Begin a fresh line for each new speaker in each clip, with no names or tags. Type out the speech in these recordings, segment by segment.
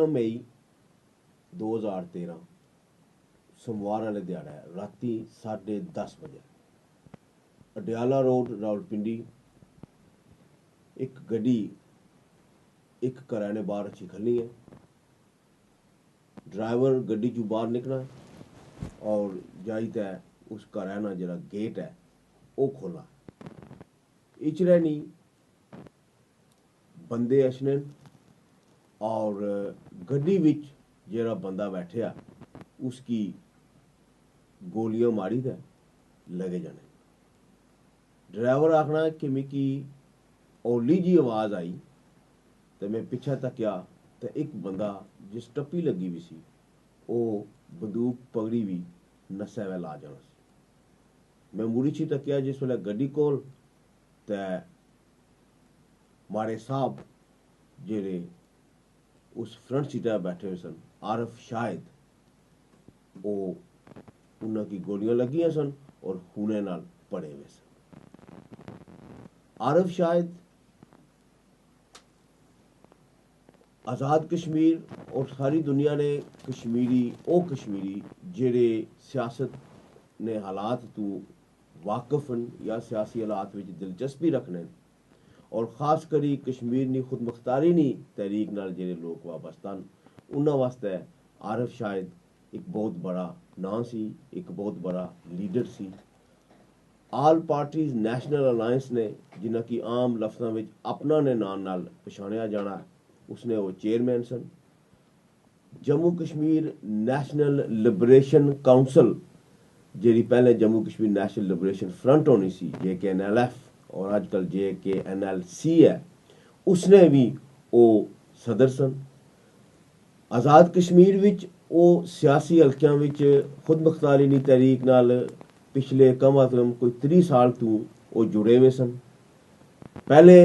मई 2013 सोमवार वाले दिहाड़ा है राती 10:30 बजे अडियाला रोड रावलपिंडी एक गड्डी एक घरै ने बाहर अच्छी खल्ली है। ड्राइवर गड्डी चू बाहर निकला और जाई तै उस घरै ना जरा गेट है वो खोला इचरे नहीं बंदे अछने और गड्डी विच जरा बंदा बैठा उसकी गोलियां मारी ते लगे जाने। ड्राइवर आखना कि मिकी ओली जी आवाज़ आई तो मैं पिछा तक्या तो एक बंदा जिस टप्पी लगी भी सी वो बंदूक पगड़ी भी नस्से वे ला जाना सी। मैं मुड़ी छी तक्या जिस वेले गड्डी कोल ते मारे साहब जेरे उस फ्रंट सीटा बैठे हुए सन आरफ शाहिद वो उन्होंने गोलियां लगियां सन और खूने नाल पड़े हुए सन। आरफ शाहिद आज़ाद कश्मीर और सारी दुनिया ने कश्मीरी जेड़े सियासत ने हालात तू वाकफन या सियासी हालात में दिलचस्पी रखने और खास करी कश्मीर नी खुद मुख्तारी नी तहरीक नाल जेड़े लोग वाबस्ता उन्होंने वास्ते आरफ शाहिद एक बहुत बड़ा नाम सी एक बहुत बड़ा लीडर सी। आल पार्टीज नैशनल अलायंस ने जिन्ना की आम लफ्ज़ों में अपना ने नाम नाल पछाणिया जाना उसने वो चेयरमैन सन। Jammu Kashmir national liberation council जी पहले Jammu Kashmir national liberation front होनी सी JKNLF और आजकल JKNLC है उसने भी वो सदर सन। आज़ाद कश्मीर विच वो सियासी हल्कियां विच खुद मुख्तारी नी तहरीक नाल पिछले कम अज कम कोई 30 साल तू वो जुड़े हुए सन। पहले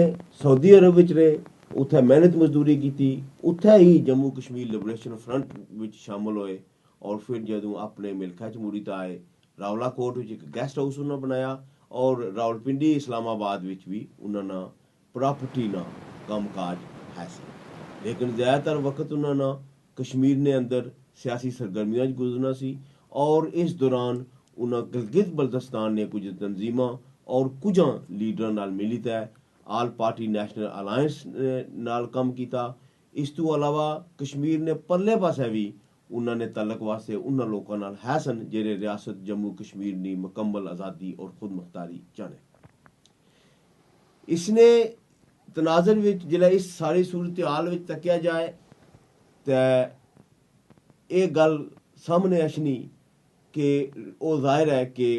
सऊदी अरब विच रहे उत्थे मेहनत मजदूरी की उत्थे ही जम्मू कश्मीर लिबरेशन फ्रंट विच शामिल होए और फिर जदों अपने मुल्का च मुड़ी तो आए रावला कोट विच एक गेस्ट हाउस उन्होंने बनाया और रावलपिंडी इस्लामाबाद विच भी उन्होंने प्रॉपर्टी ना काम काज है सी। लेकिन ज़्यादातर वक्त उन्होंने कश्मीर ने अंदर सियासी सरगर्मियां गुजरना सी और इस दौरान उन्हें गिलगित बल्तिस्तान ने कुछ तंजीमां और कुछ लीडर नाल मिली तै आल पार्टी नैशनल अलायंस नाल कम किया। इस तू अलावा कश्मीर ने परले पासे भी उन्होंने तलक वास्ते उन्होंने लोगों नाल है सन जेरे रियासत जम्मू कश्मीर नी मुकम्मल आज़ादी और खुद मुख्तारी चाहने। इसने तनाजर विच जिला इस सारी सूरत हाल विच तकिया जाए तो ये गल सामने अछनी कि वो जाहिर है कि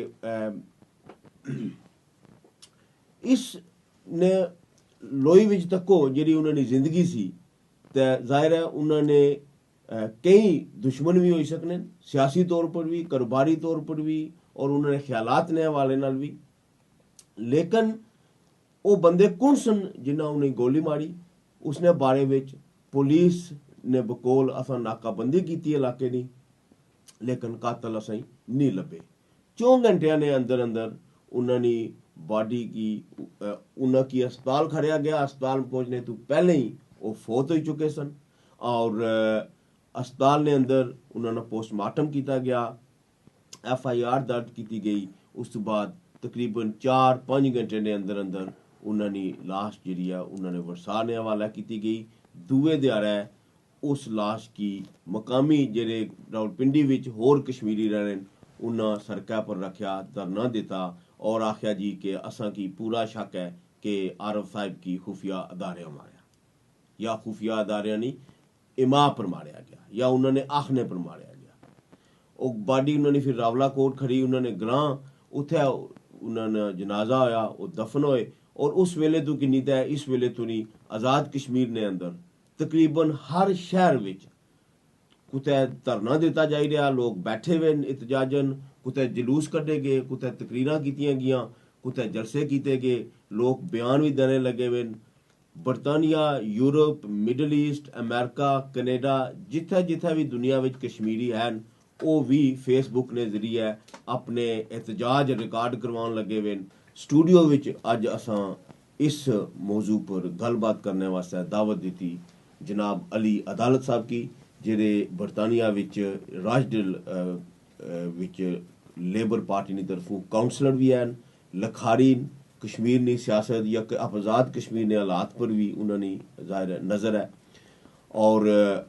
इस ने लोई विच तको जी उन्होंने जिंदगी सी तो जाहिर है उन्होंने कई दुश्मन भी हो सकने सियासी तौर पर भी कारोबारी तौर पर भी और उन्होंने ख्यालात ने हवाले नाल भी। लेकिन वो बंदे कौन सन जिन्हें उन्हें गोली मारी उसने बारे में पुलिस ने बकोल असा नाकाबंदी की इलाके की लेकिन कातल असें नहीं लभे। 4 घंटिया ने अंदर अंदर उन्होंने बॉडी की उन्होंने अस्पताल खड़िया गया। अस्पताल पहुंचने तो पहले ही वो फौत हो चुके सन और अस्पताल ने अंदर उन्होंने पोस्टमार्टम किया गया FIR दर्ज की गई। उस बाद तकरीबन 4-5 घंटे ने अंदर अंदर उन्होंने लाश जी उन्होंने वरसा ने हवाला की गई। दूए दिहाड़े उस लाश की मकामी जेरे रावलपिंडी विच होर कश्मीरी रहने उन्हें सड़क पर रखा धरना दिता और आख्या जी कि असा की पूरा शक है कि आरफ साहिब की खुफिया अदारे मारिया या खुफिया अदारे नहीं इमा पर मारिया गया या उन्होंने आखने पर मारिया गया। वो बॉडी उन्होंने फिर रावला कोट खड़ी उन्होंने ग्रां उथे उन्होंने जनाजा होया वो दफन होए और उस वेले तो किन्नी तै इस वेले तो नहीं आज़ाद कश्मीर ने अंदर तकरीबन हर शहर विच कुतै धरना दिता जाई रहा लोग बैठे हुए इतजाजन कुतै जुलूस कड्ढे गए कुतै तकरीरां कीतियां गियां कुतै जलसे किए गए लोग बयान भी देने लगे हुए। बरतानिया Europe middle east America Canada जिथे जिथे भी दुनिया विच कश्मीरी हैं वो भी फेसबुक ने जरिए अपने एहतजाज रिकॉर्ड करवाने लगे हुए। स्टूडियो विच अज असां इस मौजू पर गलबात करने वास्ते दावत दी जनाब अली अदालत साहब की, जेह्ड़े बरतानिया विच राजडिल विच लेबर पार्टी दी तरफों काउंसलर भी हैन, लखारीन कश्मीर दी सियासत या आज़ाद कश्मीर दे हालात पर भी उन्होंने ज़ाहिर नज़र है और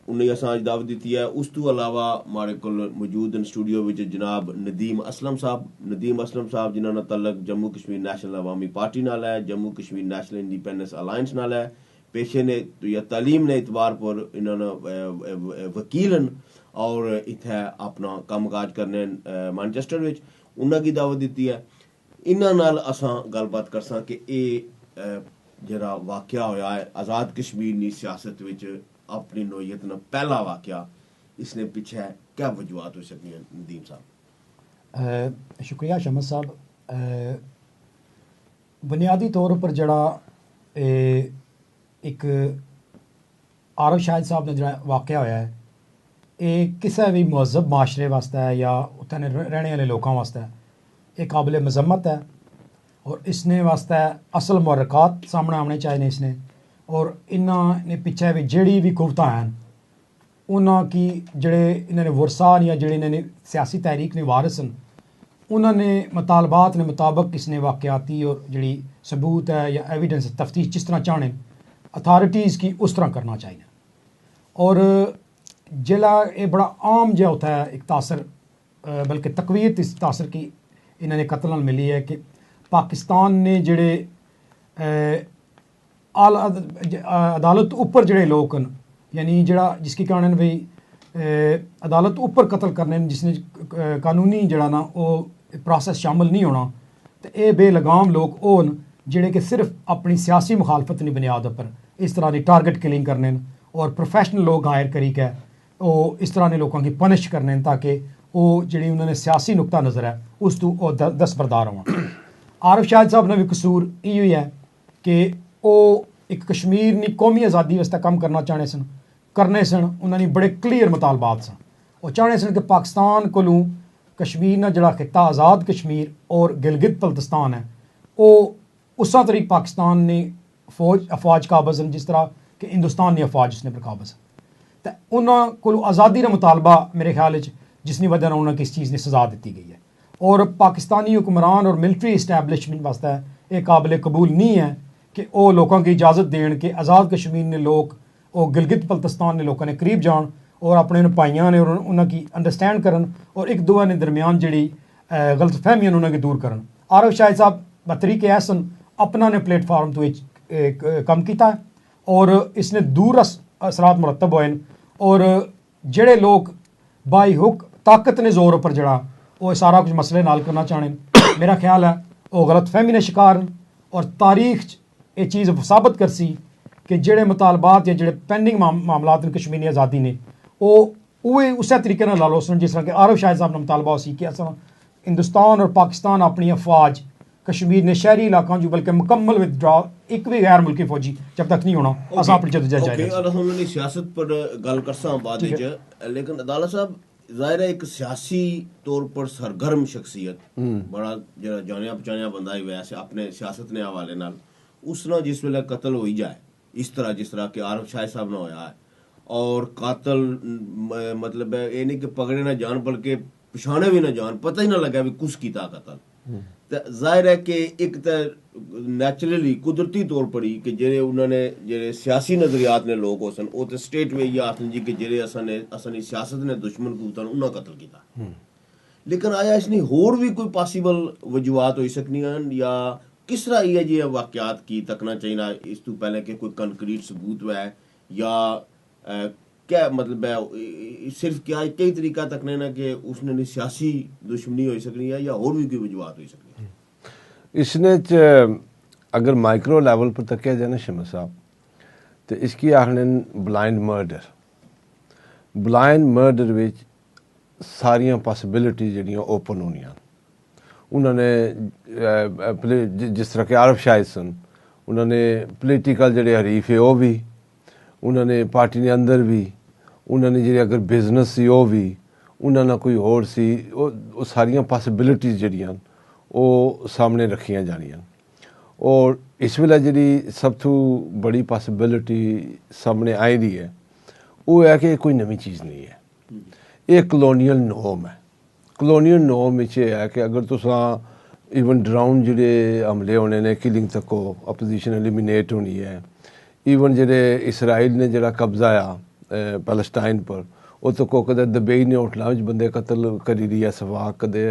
उन्हें असां अज दावत दी है। उस तो अलावा हमारे को मौजूद न स्टूडियो विच जनाब नदीम असलम साहब जिन्होंने तलक जम्मू कश्मीर नैशनल अवामी पार्टी नाल है, Jammu Kashmir national independence alliance नाल है, पेशे ने या तालीम ने इतबार पर इन्होंने वकील न और इत्थे अपना कम काज करने मैनचेस्टर विच उन्होंने दावत दी है। इन्हां नाल असां गलबात करसां कि एह् जेह्ड़ा वाकया होया है आज़ाद कश्मीर दी सियासत विच अपनी नोयत न पहला वाकया, इसने पिछे क्या वजूहत हो सकती हैं नदीम साहब?
शुक्रिया शमस साहब। बुनियादी तौर पर जड़ा एक आरफ शाहिद साहब ने जड़ा वाकया होया है ये किसी भी महजब माशरे वास्ते या उत्थे रहने वाले लोगों वास्ते एक काबिल मजम्मत है और इसने वास्ते असल मुहर्रिकात सामने आने चाहिए इसने और इन्होंने पिछे भी जड़ी भी कुवतां हैं उन्होंने की जड़े इन्होंने वरसा या जड़े इन्होंने सियासी तहरीक ने वारिस न उन्होंने मुतालबात ने मुताबिक इसने वाकयाती और जड़ी सबूत है या एविडेंस तफ्तीश जिस तरह चाहने अथॉरिटीज़ की उस तरह करना चाहिए। और जिला ये बड़ा आम जो होता है एक तासर बल्कि तकवीत इस तासर की इन्होंने कत्ल मिली है कि पाकिस्तान ने जड़े अदालत ऊपर जड़े लोग न यानी जड़ा जिसकी कारण भाई अदालत ऊपर कत्ल करने जिसने कानूनी जड़ा ना वो प्रोसेस शामिल नहीं होना तो ये बेलगाम लोग वो न जेड़े कि सिर्फ अपनी सियासी मुखालफत की बुनियाद पर इस तरह की टारगेट किलिंग करने और प्रोफेशनल लोग हायर करी के वो इस तरह के लोगों की पनिश करने ताकि वो जी उन्होंने सियासी नुकता नज़र है उस तो दस्तबरदार हों। आरफ शाहिद साहब ने भी कसूर इो है कि वो एक कश्मीर की कौमी आज़ादी वास्ते काम करना चाहते सन उन्होंने बड़े क्लीयर मुतालबात सन वो चाहते सन कि पाकिस्तान कोलों कश्मीर का जड़ा खिता आज़ाद कश्मीर और गिलगित बल्तिस्तान है वो उस तरीक पाकिस्तान ने अफवाज काबज़ हैं जिस तरह कि हिंदुस्तान की अफवाज उसने पर काबज़ तो उन्होंने को आज़ादी का मुतालबा मेरे ख्याल जिसकी वजह से उन्होंने इस चीज़ ने सजा दी गई है और पाकिस्तानी हुक्मरान और मिलिट्री इस्टैबलिशमेंट वास्ते ये काबिल कबूल नहीं है कि वो लोगों की इजाज़त देन कि आज़ाद कश्मीर ने लोग वो गिलगित बल्तिस्तान ने लोगों ने करीब जान और अपने भाइयों ने और उन्होंने अंडरस्टैंड करन और एक दूसरे ने दरमियान जी गलत फहमियां उन्होंने दूर करन। आरफ शाहिद साहब बतरीके ऐसन अपना ने प्लेटफार्म तो कम किया और इसने दूर असरात मुरतब होए और जड़े लोग बाई हुक ताकत ने जोर पर जड़ा वो सारा कुछ मसले नाल करना चाहने मेरा ख्याल है वो गलत फहमी ने शिकार और तारीख ये चीज़ साबित कर सी कि जेड़े मुतालबात या जेड़े पेंडिंग मामलात कश्मीरी आज़ादी ने वो उस तरीके ला लो सन जिस तरह कि आरफ शाहिद साहब ने मुतालबा हो सी कि अस हिंदुस्तान और पाकिस्तान अपनी अफवाज कश्मीर ने शहरी इलाकों जो बल्कि मुकम्मल विदड्रॉ एक भी गैर मुल्की फौजी जब तक नहीं होना अस अपनी जदोजहद जारी
रखेंगे। सियासत पर गल करसा बाद लेकिन अदालत साहब जाहिर है एक सियासी तौर पर सरगर्म शख्सियत बड़ा जरा जानिया पहचानिया बंदा ही वैसे अपने सियासत ने हवाले नाल उस ना जिस वेले कत्ल हो जाए इस तरह जिस तरह के आरफ शाहिद साहब ने होया है और कातल मतलब ये नहीं कि पकड़े ना जान बल्कि पछाने भी ना जान पता ही ना लगा भी कुछ कीता कत्ल तो जाहिर है कि एक तो नैचुरली कुदरती तौर पर ही कि जेरे उन्होंने जेरे सियासी नजरियात ने लोग होसन वो तो स्टेट में ये आखन जी कि जेरे असनी सियासत ने दुश्मन कूतन उन्हें कत्ल किया लेकिन आया इसने होर भी कोई पॉसिबल वजूहत हो सकनी या किस तरह ये जी वाकयात की तकना चाहिए इस तो पहले कि कोई कंक्रीट सबूत है या क्या मतलब है सिर्फ क्या कई तरीका तकने ना कि उसने सियासी दुश्मनी हो सकनी है या और भी कोई वजूहत हो सकनी है।
इसने अगर माइक्रो लेवल पर तकिया जाए ना शमस साहब तो इसकी आखने ब्लाइंड मर्डर विच सारियां पॉसिबिलिटी जड़ियां ओपन होनियां उन्होंने जिस तरह के आरफ शाहिद सन उन्होंने पोलिटिकल जड़े हरीफ है वो भी उन्होंने पार्टी ने अंदर भी उन्होंने जी अगर बिजनेस सी वो भी उन्होंने कोई होर सी वो सारियां पॉसिबिलिटीज़ जड़ियां वो सामने रखियां जानियां और इस वेले जी सब तो बड़ी पॉसिबिलिटी सामने आई रही है वो है कि कोई नवी चीज़ नहीं है, ये कलोनीयल नॉर्म है। कलोनीयल नॉर्म है कि अगर तुस ईवन ड्राउन जोड़े हमले होने ने, किलिंग तको अपोजिशन एलिमिनेट होनी है, ईवन जो इसराइल ने जरा कब्जा आ पैलेस्टाइन पर वो तो कदे दुबई ने होटलों में बंदे कतल करी रही है, सवा कदे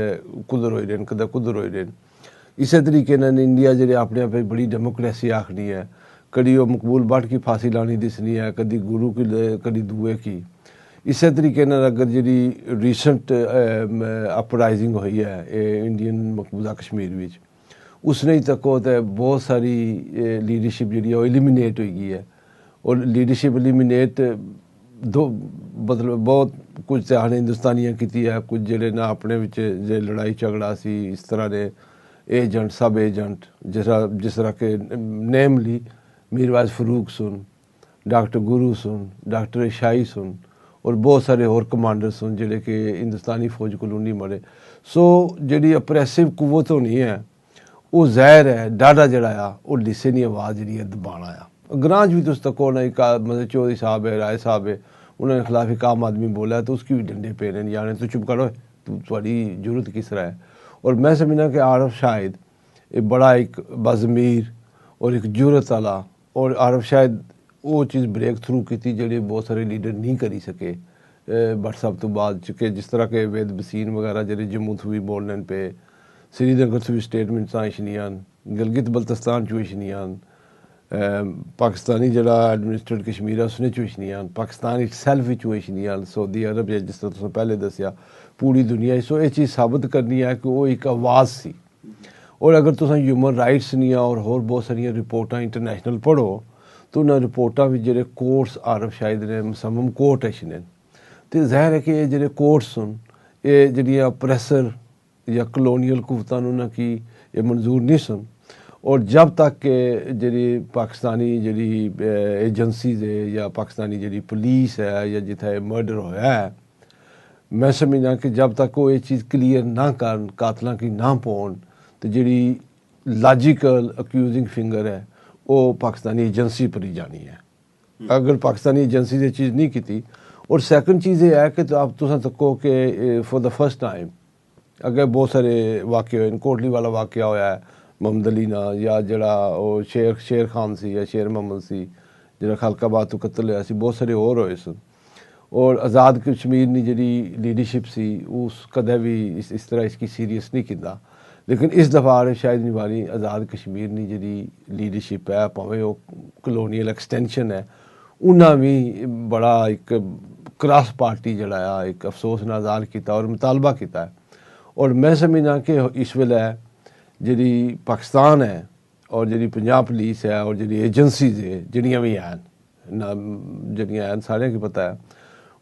कुदर होए रहे कदे कुदर होए रहे। इस तरीके इंडिया जो अपने आप बड़ी डेमोक्रेसी आखनी है, कभी वो मकबूल भट्ट की फांसी लानी दिसनी है, कभी गुरु की कभी दुए की। इस तरीके अगर जी रीसेंट अपराइजिंग हुई है इंडियन मकबूजा कश्मीर विच, उसने ही तको तो बहुत सारी लीडरशिप जी एलिमीनेट हो गई है। और लीडरशिप एलिमीनेट दो मतलब बहुत कुछ तो हमने हिंदुस्तानियाँ की है, कुछ जेडे ना अपने विच जे लड़ाई झगड़ा सी इस तरह के एजेंट सब एजेंट जिस तरह के नेमली मीरवाज फरूक सुन, डॉक्टर गुरु सुन, डॉक्टर शाही सुन और बहुत सारे होर कमांडर सुन जेडे कि हिंदुस्तानी फौज को नहीं मरे। सो जी अप्रैसिव कुवत होनी है वो ज़ाहिर है डाडा जड़ा आ वो लिसे नहीं आवाज़ जी दबाना आ। ग्रां भी तुस तको ना एक मतलब चौधरी साहब है, राय साहब है, उन्होंने खिलाफ एक आम आदमी बोला है तो उसकी भी डंडे पे ने जाने तो चुप करो, थोड़ी जरूरत किस तरह है। और मैं समझना कि आरफ शाहिद एक बड़ा एक बज़मीर और एक जरूरत वाला, और आरफ शाहिद वो चीज़ ब्रेक थ्रू की थी जी बहुत सारे लीडर नहीं करी सके भट्ट साहब तो बाद चुके, जिस तरह के वेद बसीन वगैरह जे जम्मू थू भी बोलने पे, श्रीनगर थू भी स्टेटमेंट्स आइशनियान, गिलगित बल्तिस्तान चो आइशनियान, पाकिस्तानी जरा एडमिनिस्ट्रेट कश्मीर है उसने चुशनियान, पाकिस्तान एक सेल्फ ही चुशनियान, सऊदी अरब या जिस तरह तुम पहले दसिया पूरी दुनिया। सो ये चीज़ साबित करनी है कि वो एक आवाज़ सी। और अगर तुम ह्यूमन राइट्स नहीं और होर बहुत सारिया रिपोर्टा इंटरनेशनल पढ़ो तो उन्होंने रिपोर्टा भी जो कोर्ट्स आरफ शाहिद ने मुसम्मम कोर्ट अच्छे तो ज़ाहिर है कि ये जो कोर्ट्स सुन ये जड़िया प्रेसर या कलोनीयल कुवतां उन्होंने की ये मंजूर नहीं सुन। और जब तक के जी पाकिस्तानी जी एजेंसीज है या पाकिस्तानी जी पुलिस है या जिथे मर्डर होया है, मैं समझना कि जब तक वो ये चीज़ क्लीयर ना कर कातलों की ना पौन तो जी लॉजिकल अक्यूजिंग फिंगर है वो पाकिस्तानी एजेंसी पर ही जानी है। अगर पाकिस्तानी एजेंसी ये चीज़ नहीं की। और सैकेंड चीज़ ये है कि तो आप तुम तको कि फॉर द फर्स्ट टाइम अगर बहुत सारे वाक़े होए, कोटली वाला वाक़या होया है मोहम्मद अली ना, या जड़ा वो शेर खान सी या शेर मोहम्मद सी जरा खलकाबाद तो कत्ल होया सी, बहुत सारे और होए सन। और आज़ाद कश्मीर की जी लीडरशिप सी उस कदे भी इस तरह इसकी सीरीयस नहीं किया। लेकिन इस दफ़ा आ शायद नहीं वाली आज़ाद कश्मीर की जी लीडरशिप है भावें वो कलोनीयल एक्सटेंशन है उन्हें भी बड़ा एक क्रॉस पार्टी जड़ा एक अफसोस नाल ज़ाहिर किया और मुतालबा किया। और मैं समझना कि इस वेले जी पाकिस्तान है और जी पंजाब पुलिस है और जी एजेंसीज है जड़ियाँ भी हैं ना जड़ियाँ हैं सारे की पता है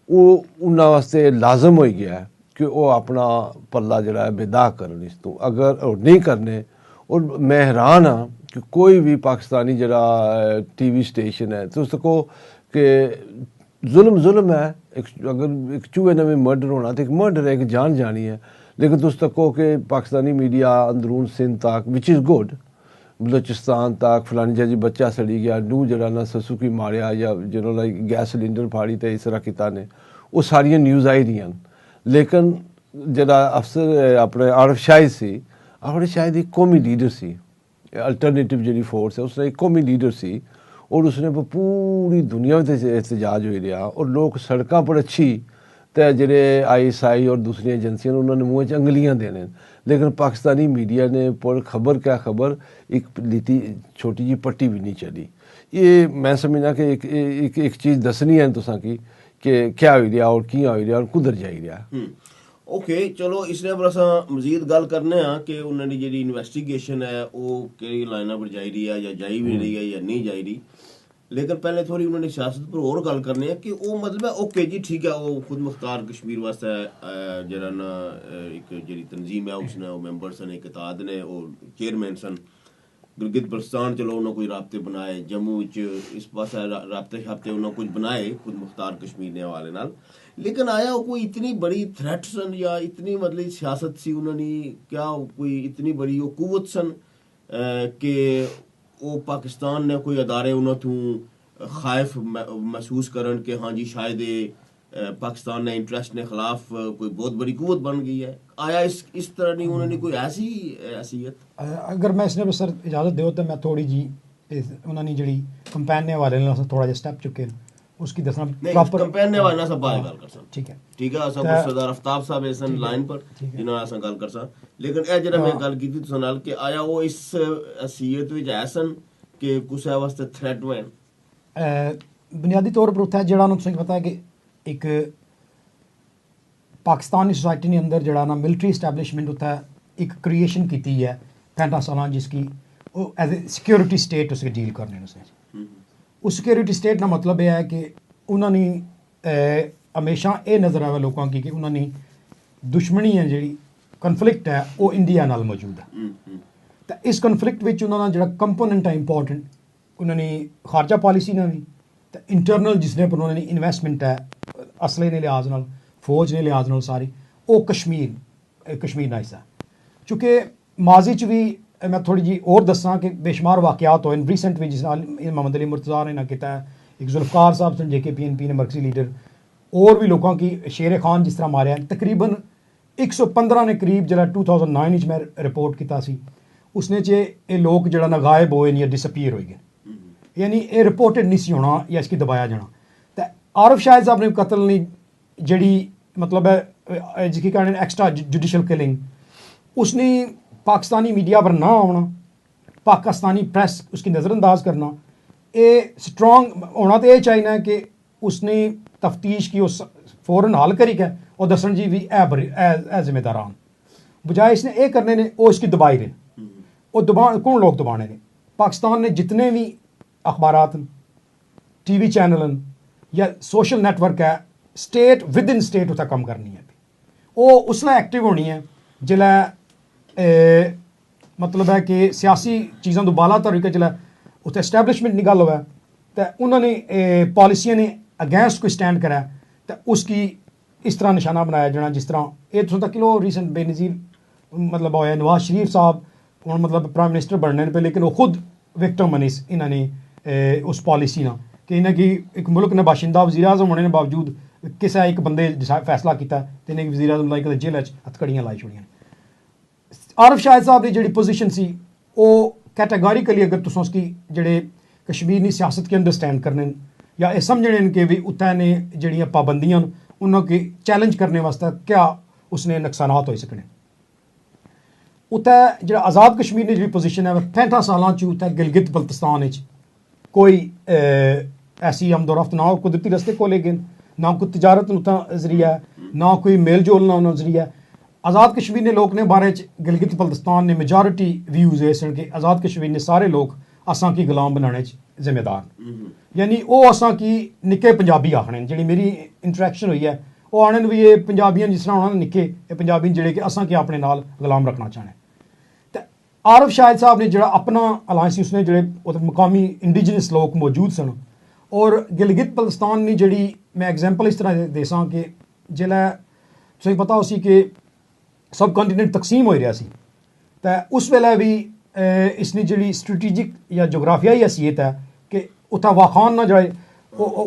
वो उन्होंने वास्ते लाजम हो गया है कि वो अपना पल्ला जड़ा है बेदा करन इस तो अगर और नहीं करने। और मैं हैरान हाँ कि कोई भी पाकिस्तानी जड़ा टीवी स्टेशन है तो उसको कि जुल्म है अगर एक चूहे ने भी मर्डर होना तो एक मर्डर है, एक जान जानी है। लेकिन तुस तको कि पाकिस्तानी मीडिया अंदरून सिंध तक विच इज़ गुड बलोचिस्तान तक फलानी जी बच्चा सड़ी गया नू जरा ना ससू की मारिया या जिन्होंने गैस सिलेंडर फाड़ी तो इस तरह किता ने वो सारिया न्यूज़ आई रही। लेकिन जरा अफसर अपने आरफ शाहिद सी आरफ शाहिद एक कौमी लीडर सी, अल्टरनेटिव जी फोर्स है उसने एक कौमी लीडर सी और उसने पूरी दुनिया में एहतजाज हो रहा और लोग सड़कों पर अच्छी तो जेडे ISI और दूसरी एजेंसियां उन्होंने मुँह च अंगलियां देने। लेकिन पाकिस्तानी मीडिया ने पर खबर क्या खबर एक लीती छोटी जी पट्टी भी नहीं चली। ये मैं समझना कि एक चीज़ दसनी है तुसा की कि क्या हो रहा और कियां हो रहा और कुधर जाई रहा।
ओके चलो इसने पर असा मजीद गल करने हाँ कि उन्होंने जी इन्वेस्टिगेशन है वो कि लाइना पर जाई रही है या जाई भी रही है या नहीं जाई रही। लेकिन पहले थोड़ी उन्होंने सियासत पर और गल करनी है कि वो मतलब है ओके जी ठीक है वो खुद मुख्तार कश्मीर वास्ते जरा ना एक जी तंजीम है उसने वो मैंबर सन एक इताद ने वो चेयरमैन सन गिलगित बल्तिस्तान चलो उन्होंने कोई राबते बनाए जम्मू इस पास राबते शाबते उन्होंने कुछ बनाए खुद मुख्तार कश्मीर ने हवाले नाल। लेकिन आया वो कोई इतनी बड़ी थ्रेट सन या इतनी मतलब सियासत सी उन्होंने क्या कोई इतनी बड़ी वो कुवत सन ਕਿ ਉਹ ਪਾਕਿਸਤਾਨ ਨੇ ਕੋਈ ਅਦਾਰੇ ਉਹਨਾਂ ਤੋਂ ਖਾਇਫ ਮਹਿਸੂਸ ਕਰਨ ਕਿ ਹਾਂਜੀ ਸ਼ਾਇਦ ਇਹ ਪਾਕਿस्तान ने इंटरेस्ट ने खिलाफ कोई बहुत बड़ी कुव्वत बन गई है, आया इस तरह नहीं उन्होंने कोई ऐसी हैसियत?
अगर मैं इसने सर इजाज़त दो तो मैं थोड़ी जी उन्होंने जी कंपेन ने हवाले नाल थोड़ा जिहा स्टैप चुके हैं उसकी दसना
प्रॉपर कंपेन ने हवाले नाल सब बात गल कर सन।
ठीक है
सब सरदार आफ्ताब साहब इसन लाइन पर जिन्हां नाल असां गल कर सन, लेकिन ए जेड़ा मैं गल कीती तुसां नाल कि आया वो इस हैसियत विच है सन कि कुसै वास्ते थ्रेट होन?
बुनियादी तौर पर उत्थे जेड़ा तुसें पता है कि एक पाकिस्तानी सोसाइटी ने अंदर जड़ा ना मिलिट्री इस्टैबलिशमेंट उत्थे एक क्रिएशन की है 65 साल जिसकी वो एज ए सिक्योरिटी स्टेट उसके डील करने उसने उस सिक्योरिटी स्टेट का मतलब यह है कि उन्होंने हमेशा ये नज़र आवे लोगों की कि उन्होंने दुश्मनी है जी कन्फ्लिक्ट है वो इंडिया नाल मौजूद है। तो इस कन्फ्लिक्ट में उन्होंने जो कंपोनेंट है इंपॉर्टेंट उन्होंने खारजा पॉलिसी ने भी तो इंटरनल जिसने पर उन्होंने इन्वेस्टमेंट है असले ने लिहाज नाल फौज ने लिहाज नाल सारी वो कश्मीर ना हिस्सा चूँकि माजी च भी मैं थोड़ी जी और दसा कि बेशुमार वाक़यात होए रीसेंट भी जिस नाल मोहम्मद अली मुर्तज़ा ने ना किया एक जुल्फ़कार साहब सन JK-PNP ने मरकजी लीडर और भी लोगों की शेर खान जिस तरह मारे तकरीबन 115 ने करीब जरा 2009 में रिपोर्ट किया सी उसने च ये लोग जरा ना गायब होए या डिसअपीयर हो गए, यानी ये रिपोर्टेड नहीं सी होना या इसकी दबाया जाना। तो आरिफ शाहिद साहब ने कत्ल नहीं जड़ी मतलब है जिसकी कारण एक्स्ट्रा जुडिशल किलिंग उसने पाकिस्तानी मीडिया पर ना आना, पाकिस्तानी प्रेस उसकी नज़रअंदाज करना, ये स्ट्रॉन्ग होना तो ये चाहिए कि उसने तफ्तीश की उस फौरन हल करी के और दसन जी भी ए जिम्मेदारान बजाय इसने ये करने ने वो इसकी दबाई रहे वो दबा कौन लोग दबाने ने पाकिस्तान ने जितने भी अखबारात TV चैनल या सोशल नेटवर्क है स्टेट विद इन स्टेट उत्थे कम करनी है वो उसने एक्टिव होनी है जिसलै मतलब है कि सियासी चीज़ों तो बाला तर जिसलै उत्थे एस्टैबलिशमेंट की गल होवे तो उन्होंने पॉलिसियां ने अगेंस्ट कोई स्टैंड करा तो उसकी इस तरह निशाना बनाया जाना जिस तरह ये तुम तक लो रीसेंट बेनज़ीर मतलब होया नवाज शरीफ साहब हूँ मतलब प्राइम मिनिस्टर बनने पे लेकिन वो खुद विक्टिम बने इन्होंने उस पॉलिसी ना कि इन्हें कि एक मुल्क ने बाशिंदा वज़ीर आज़म होने के बावजूद किसी एक बंदे फैसला किया तो इन्हें वज़ीर आज़म लाई कदे जेल हथकड़ियाँ लाई छोड़ियां। आरिफ शाहिद साहब की जी पोजिशन सी वो कैटेगोरिकली अगर तुम उसकी जड़े कश्मीर की सियासत के अंडरस्टैंड करने या ये समझने कि भी उत्थे ने जड़ियाँ पाबंदियां उन्होंने चैलेंज करने वास्ते क्या उसने नुकसान हो सकने। उत्थे जो आज़ाद कश्मीर की जी पोजिशन है 65 सालों च उत्थे गिलगित बल्तिस्तान कोई ऐसी आमदोरफ्त ना कुदरती रस्ते खोले गए ना कोई तजारत उत्थां जरिया ना कोई मेल जोल ना जरिया। आज़ाद कश्मीर ने लोग ने बारे गिलगित बल्तिस्तान ने मेजॉरिटी व्यूज़ ये सन कि आज़ाद कश्मीर ने सारे लोग असां की गुलाम बनाने जिम्मेदार, यानी वो असां की निक्के पंजाबी आखने जी मेरी इंटरैक्शन हुई है वो आने भी ये पंजाबियां जिस तरह उन्होंने निक्के पंजाबी जेडे कि असां की अपने नाल गुलाम रखना चाहने। तो आरिफ शाहिद साहब ने जो अपना अलायंस उसने जो मुकामी इंडिजिनस लोग मौजूद सन और गिलगित बल्तिस्तान की जी मैं एग्जाम्पल इस तरह दे सा कि जिसलै तुसें पता उसी कि सब कॉन्टिनेंट तकसीम हो रहा सी तो उस वेले भी इसकी जी स्ट्रेटेजिक या जोग्राफियाई हैसीयत है कि उत्थे वाखान ना जाए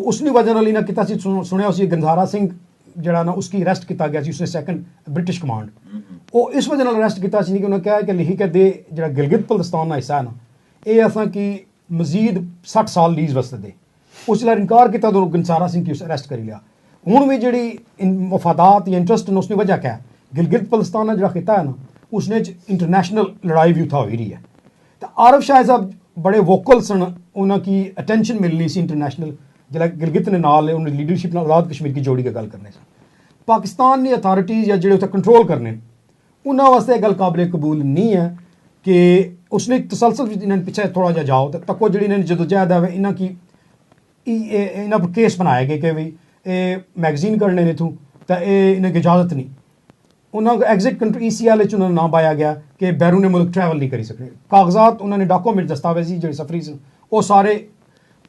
उसकी वजह नाल इन्हें किया सुनिया उसी गंधारा सिंह जरा ना उसकी अरेस्ट किया गया उसने सैकेंड ब्रिटिश कमांड वो इस वजह नाल अरेस्ट किया कि उन्हें कहा कि लिखी के दे जो गिलगित बल्तिस्तान का हिस्सा है ना ये असा कि मजीद 60 साल लीज वास्ते दे उस जल्द इनकार किया तो गंधारा सिंह की अरेस्ट कर लिया। हूँ भी जी मफादात या इंटरस्ट ने उसकी वजह क्या है गिलगित बल्तिस्तान ने जो खिता है ना उसने इंटरनेशनल लड़ाई भी उत्था हो रही है। तो आरिफ शाहिद साहब बड़े वोकल सन उनकी अटेंशन मिलनी सी इंटरनेशनल जिला गिलगित ने नाल उन्हें लीडरशिप आज़ाद कश्मीर की जोड़ी की गल करने से पाकिस्तान की अथॉरिटीज़ या जो कंट्रोल करने उन्होंने वास्ते गल काबिल कबूल नहीं है कि उसने तसलसल इन्हें पिछले थोड़ा जहा जाओ तो तको जी इन्हें जदोजहद है इन्हों की इन्हों पर केस बनाए गए कि भी ये मैगजीन करने ने थू तो इन्हें इजाज़त नहीं उन्होंने एग्जिट कंट्री ECL उन्होंने नाम पाया गया कि बैरून मुल्क ट्रैवल नहीं करी सकते कागजात उन्होंने डॉक्यूमेंट दस्तावेजी जो सफरी सन वो सारे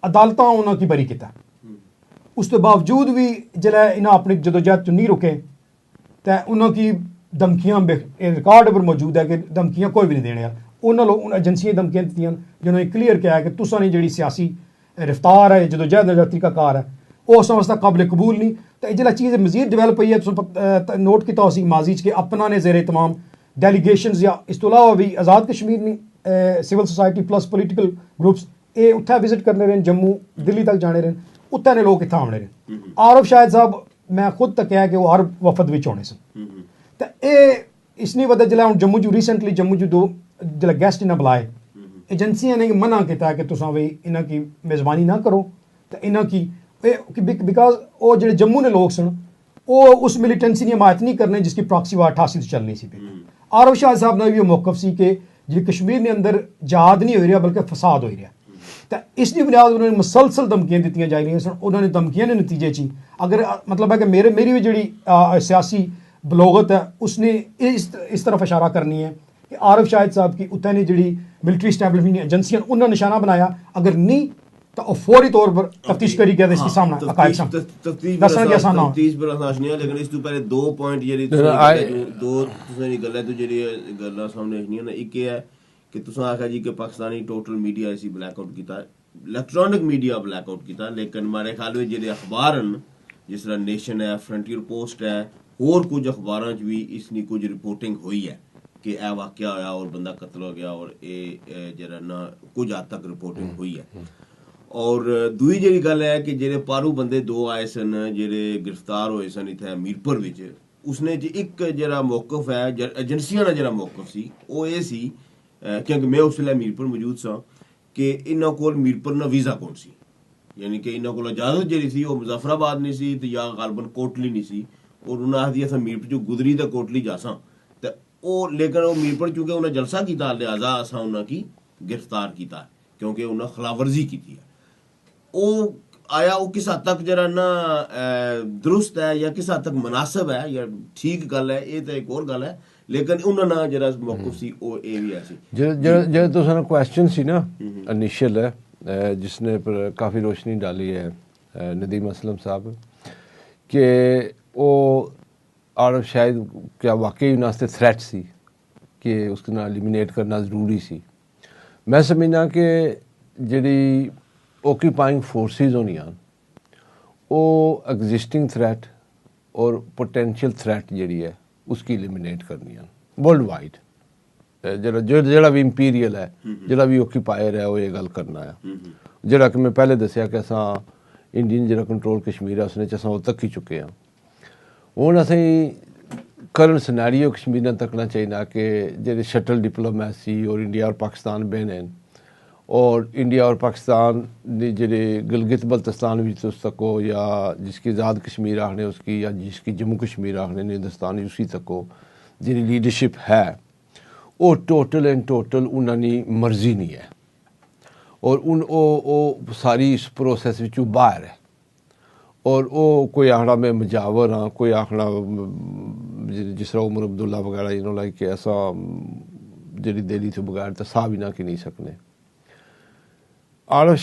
अदालत उन्होंने बरी किया। उस तो बावजूद भी जिसलै इन्हें अपनी जदोजहद च नहीं रुके तो उन्होंने धमकियां रिकॉर्ड पर मौजूद है कि धमकियां कोई भी नहीं देने ਉਹਨਾਂ ਏਜੰਸੀਆਂ ਧਮਕੀਆਂ ਦਿੱਤੀਆਂ ਜਿਹਨਾਂ ਨੇ ਕਲੀਅਰ ਕਿਹਾ ਕਿ ਤੁਸਾਂ ਨੇ ਜਿਹੜੀ ਸਿਆਸੀ रफ्तार है जो जहद का तरीकाकार है वो समझता काबिल कबूल नहीं तो जो चीज़ मजीद डिवेलप हुई है नोट किया उसी माजी कि अपना ने जेर तमाम डेलीगेशन या इस तो अलावा भी आज़ाद कश्मीर ने civil society plus political groups ये उत्थे विजिट करने रहे जम्मू दिल्ली तक जाने रहे उत्थे ने लोग इतना आने रहे आरफ शाहिद साहब मैं खुद तक कहा कि वो हर वफद में होने सन तो ये इसनी वजह जिला हम जम्मू जो रिसेंटली जम्मू जो दो जिला गेस्ट इन्हें बुलाए एजेंसियां ने मना किया कि तुसां भी इन्हां की मेज़बानी ना करो तो इन्हां की बिकॉज वो जो जम्मू ने लोग सन वो उस मिलिटेंसी की हिमायत नहीं करने जिसकी प्रॉक्सी वार 88 से चलनी सी पे आरफ शाह साहब ने भी मौकफ सी कि जी कश्मीर के अंदर जहाद नहीं हो रहा बल्कि फसाद हो रहा तो इसकी बुनियाद उन्होंने मुसलसल धमकियां दी जा रही सन उन्होंने धमकियां के नतीजे ची अगर मतलब है कि मेरी भी जी सियासी बलोगत है उसने इस तरफ इशारा करनी है कि आरफ शाहिद साहब की उत्थे ने जी मिलिट्री स्टैबलिशमेंट एजेंसियां उन्होंने निशाना बनाया अगर नहीं तो फौरी तौर पर तफ्तीश करी गया इसके सामने
लेकिन इस तो पहले दो पॉइंट जेडी दो तुसां गल्लां तो जेडी गल्लां सामने आईयां ना एक है कि तुसां आखा जी कि पाकिस्तानी टोटल मीडिया इसी ब्लैकआउट कीता इलैक्ट्रॉनिक मीडिया ब्लैकआउट कीता लेकिन मारे ख्याल में जेडे अखबार हैं जिस तरह नेशन है फ्रंटियर पोस्ट है और कुछ अखबारां च भी इसकी कुछ रिपोर्टिंग हुई है कि यह वाकया होया और बंदा कत्ल हो गया और ये जरा ना कुछ हद तक रिपोर्टिंग हुई है और दूई जी गल है कि जेडे पारू बंदे दो आए सन जेडे गिरफ्तार होए सन इत्थे मीरपुर विच उसने एक जरा मौकफ है एजेंसियां दा जरा मौकफ सी वो ये सी क्योंकि मैं उस वेले मीरपुर मौजूद सा कि इन्हां कोल मीरपुर ना वीज़ा कौन सी यानी कि इन्हां कोल इजाजत जी सी वो मुजफ्फराबाद नहीं सी तो या गालबन कोटली नहीं सी और उन्हें आखदी असां मीरपुर चो गुजरी तो कोटली जासां लेकिन वो मीरपुर चूंकि उन्हें जलसा किया लिहाजा असा उन्होंने गिरफ्तार किया क्योंकि उन्हें खिलाफवर्जी की वो आया वो किस हद तक जरा ना दुरुस्त है या किस हद तक मुनासिब है या ठीक गल है ये तो एक और गल है लेकिन उन्होंने जरा मौकफ सी वो ये भी ऐसी
जो तुसां क्वेश्चन सी ना इनिशियल है जिसने पर काफ़ी रोशनी डाली है नदीम असलम साहब कि वो आरफ शायद क्या वाकई उन्होंने थ्रेट सी कि उसके ना एलिमिनेट करना ज़रूरी सी मैं समझना कि जी ऑक्यूपाइंग फोर्सिस होनियां वो एग्जिस्टिंग थ्रेट और पोटेंशियल थ्रेट जी है उसकी एलिमिनेट करनी वर्ल्ड वाइड जरा भी इंपीरियल है जरा भी ऑक्यूपायर है वो ये गल करना है जरा कि मैं पहले दसिया कि असा इंडियन जरा कंट्रोल कश्मीर है उसने असा वो तक ही चुके हैं हूँ असें करंट सिनेरियो कश्मीर ने तकना चाहिए कि जो शटल डिप्लोमेसी और इंडिया और पाकिस्तान बहन हैं और इंडिया और पाकिस्तान जे गिलगित बल्तिस्तान भी तुस तको या जिसकी आज़ाद कश्मीर आखने उसकी या जिसकी जम्मू कश्मीर आखने हिंदुस्तान उसी तको जी लीडरशिप है वो टोटल एंड टोटल उन्होंने मर्जी नहीं है और वो सारी इस प्रोसैस विचों बाहर है और वो कोई आखना मैं मुजावर हाँ कोई आखना जिस तरह उमर अब्दुल्ला वगैरह इन्होंने लाइक कि ऐसा जी दिल्ली तो बगैर तो साह भी ना कि नहीं सकने आरफ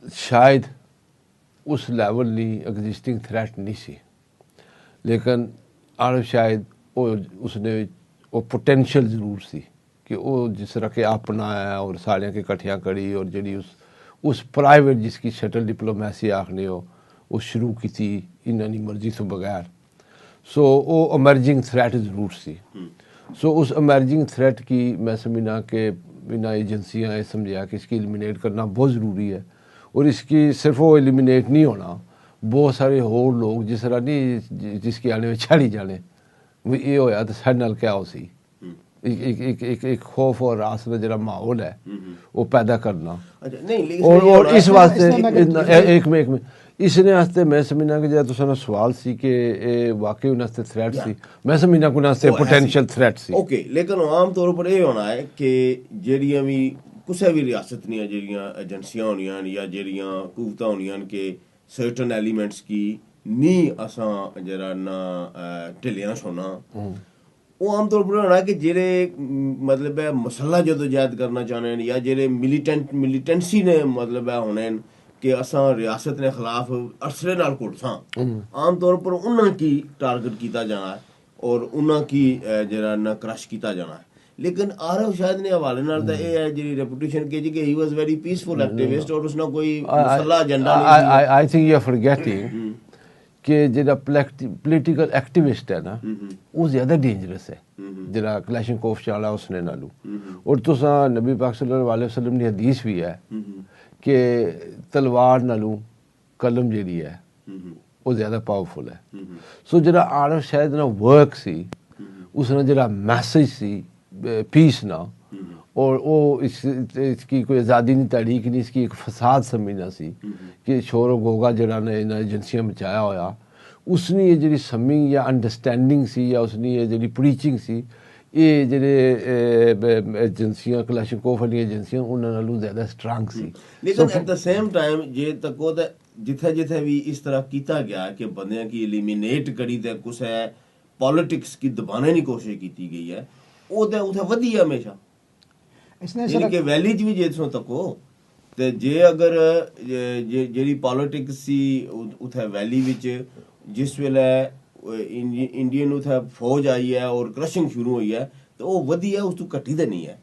शायद उस लैवल नहीं एग्जिस्टिंग थ्रेट नहीं सी लेकिन आरफ शायद उसने वो पोटेंशियल ज़रूर सी कि वो जिस तरह के अपना है और सारियां के कट्ठियां करी और जी उस प्राइवेट जिसकी शटल डिप्लोमेसी आखने हो वो शुरू की थी इन्होंने मर्जी तो बगैर सो वो अमर्जिंग थ्रेट ज़रूर सी सो उस अमर्जिंग थ्रेट की मैं समझना कि बिना एजेंसियाँ ये समझा कि इसकी एलिमिनेट करना बहुत ज़रूरी है और इसकी सिर्फ वो एलिमिनेट नहीं होना बहुत सारे होर लोग जिस तरह नहीं जिसकी आने में छड़ी जाने ये होया तो साढ़े नाल क्या हो सी एक खौफ और रास का जरा माहौल है वो पैदा करना और इस वास्ते एक में इसने वास्ते मैं समझना कि जो तुसां सवाल सी कि वाकई उन्होंने थ्रेट सी मैं समझना कि उन्होंने पोटेंशियल थ्रेट सी
ओके लेकिन आम तौर पर यह होना है कि जेड़ियां भी कुछ भी रियासत दियां जेड़ियां एजेंसियां होनियां या जेड़ियां कुवतां होनियां कि सर्टन एलिमेंट्स की नहीं असां जरा ना ढिलियां छोना वो आम तौर पर होना कि जेड़े मतलब है मसला जदोजहद करना चाहने या जेड़े मिलिटेंसी ने मतलब है होने कि असां रियासत ने खिलाफ अरसरे नाल घुटसां आम तौर पर उन्हां की टारगेट किया जाना है और उन्हां की जरा ना क्रश किया जाना है ਲੇਕਿਨ ਆਰਵ ਸ਼ਾਇਦ ਨੇ ਹਵਾਲੇ ਨਾਲ ਤਾਂ ਇਹ ਹੈ ਜਿਹੜੀ ਰੈਪੂਟੇਸ਼ਨ ਕਿ ਹੀ ਵਾਸ ਵੈਰੀ ਪੀਸਫੁਲ ਐਕਟਿਵਿਸਟ ਔਰ ਉਸਨਾ ਕੋਈ ਮਸਲਾ ਏਜੰਡਾ ਨਹੀਂ ਸੀ।
ਆਈ ਥਿੰਕ ਯੂ ਆਰ ਫੋਰਗੇਟਿੰਗ ਕਿ ਜਿਹੜਾ ਪੋਲੀਟੀਕਲ ਐਕਟਿਵਿਸਟ ਹੈ ਨਾ ਉਹ ਜ਼ਿਆਦਾ ਡੇਂਜਰਸ ਹੈ ਜਿਹੜਾ ਕਲੈਸ਼ਨਕੋਫ ਚਾਲਾ ਉਸਨੇ ਨਾਲੋਂ। ਔਰ ਤੁਸਾਂ ਨਬੀ ਪਾਕ ਸੱਲੱਲਾਹੁ अलैहि वसल्लम ਦੀ ਹਦੀਸ ਵੀ ਹੈ ਕਿ ਤਲਵਾਰ ਨਾਲੋਂ ਕਲਮ ਜਿਹੜੀ ਹੈ ਉਹ ਜ਼ਿਆਦਾ ਪਾਵਰਫੁਲ ਹੈ। ਸੋ ਜਿਹੜਾ ਆਰਵ ਸ਼ਾਇਦ ਨਾ ਵਰਕ ਸੀ ਉਸਨੇ ਜਿਹੜਾ ਮੈਸੇਜ ਸੀ पीस ना और वो इसकी कोई आज़ादी नहीं तहरीक नहीं, इसकी एक फसाद समझना सी कि शोर गोगा जरा ने इन्हें एजेंसियां मचाया होया उसने ये जी समझ या अंडरस्टैंडिंग सी या उसने ये जी प्रीचिंग सी ये जेडे एजेंसियां कलैशनकोफ वाली एजेंसियां उन्हां नालों ज़्यादा स्ट्रांग सी।
लेकिन एट द सेम टाइम जे तको ते जिथे जिथे भी इस तरह किया गया कि बंदियां की एलिमिनेट करी ते कुछ है पॉलिटिक्स की दबाने की कोशिश की गई है ਉਹਦੇ ਉਥੇ ਵਧੀ ਹਮੇਸ਼ਾ ਯਾਨੀ ਕਿ ਵੈਲੀ ਚ ਵੀ ਜੇ ਤੋਂ ਤੱਕੋ ਤੇ ਜੇ ਅਗਰ ਜਿਹੜੀ ਪੋਲਿਟਿਕਸ ਸੀ ਉਥੇ ਵੈਲੀ ਵਿੱਚ ਜਿਸ ਵੇਲੇ ਇੰਡੀਅਨ ਉਥੇ ਫੌਜ ਆਈ ਹੈ ਔਰ ਕ੍ਰਸ਼ਿੰਗ ਸ਼ੁਰੂ ਹੋਈ ਹੈ ਤੇ ਉਹ ਵਧੀ ਹੈ ਉਸ ਤੋਂ ਘਟੀ ਤੇ ਨਹੀਂ ਹੈ।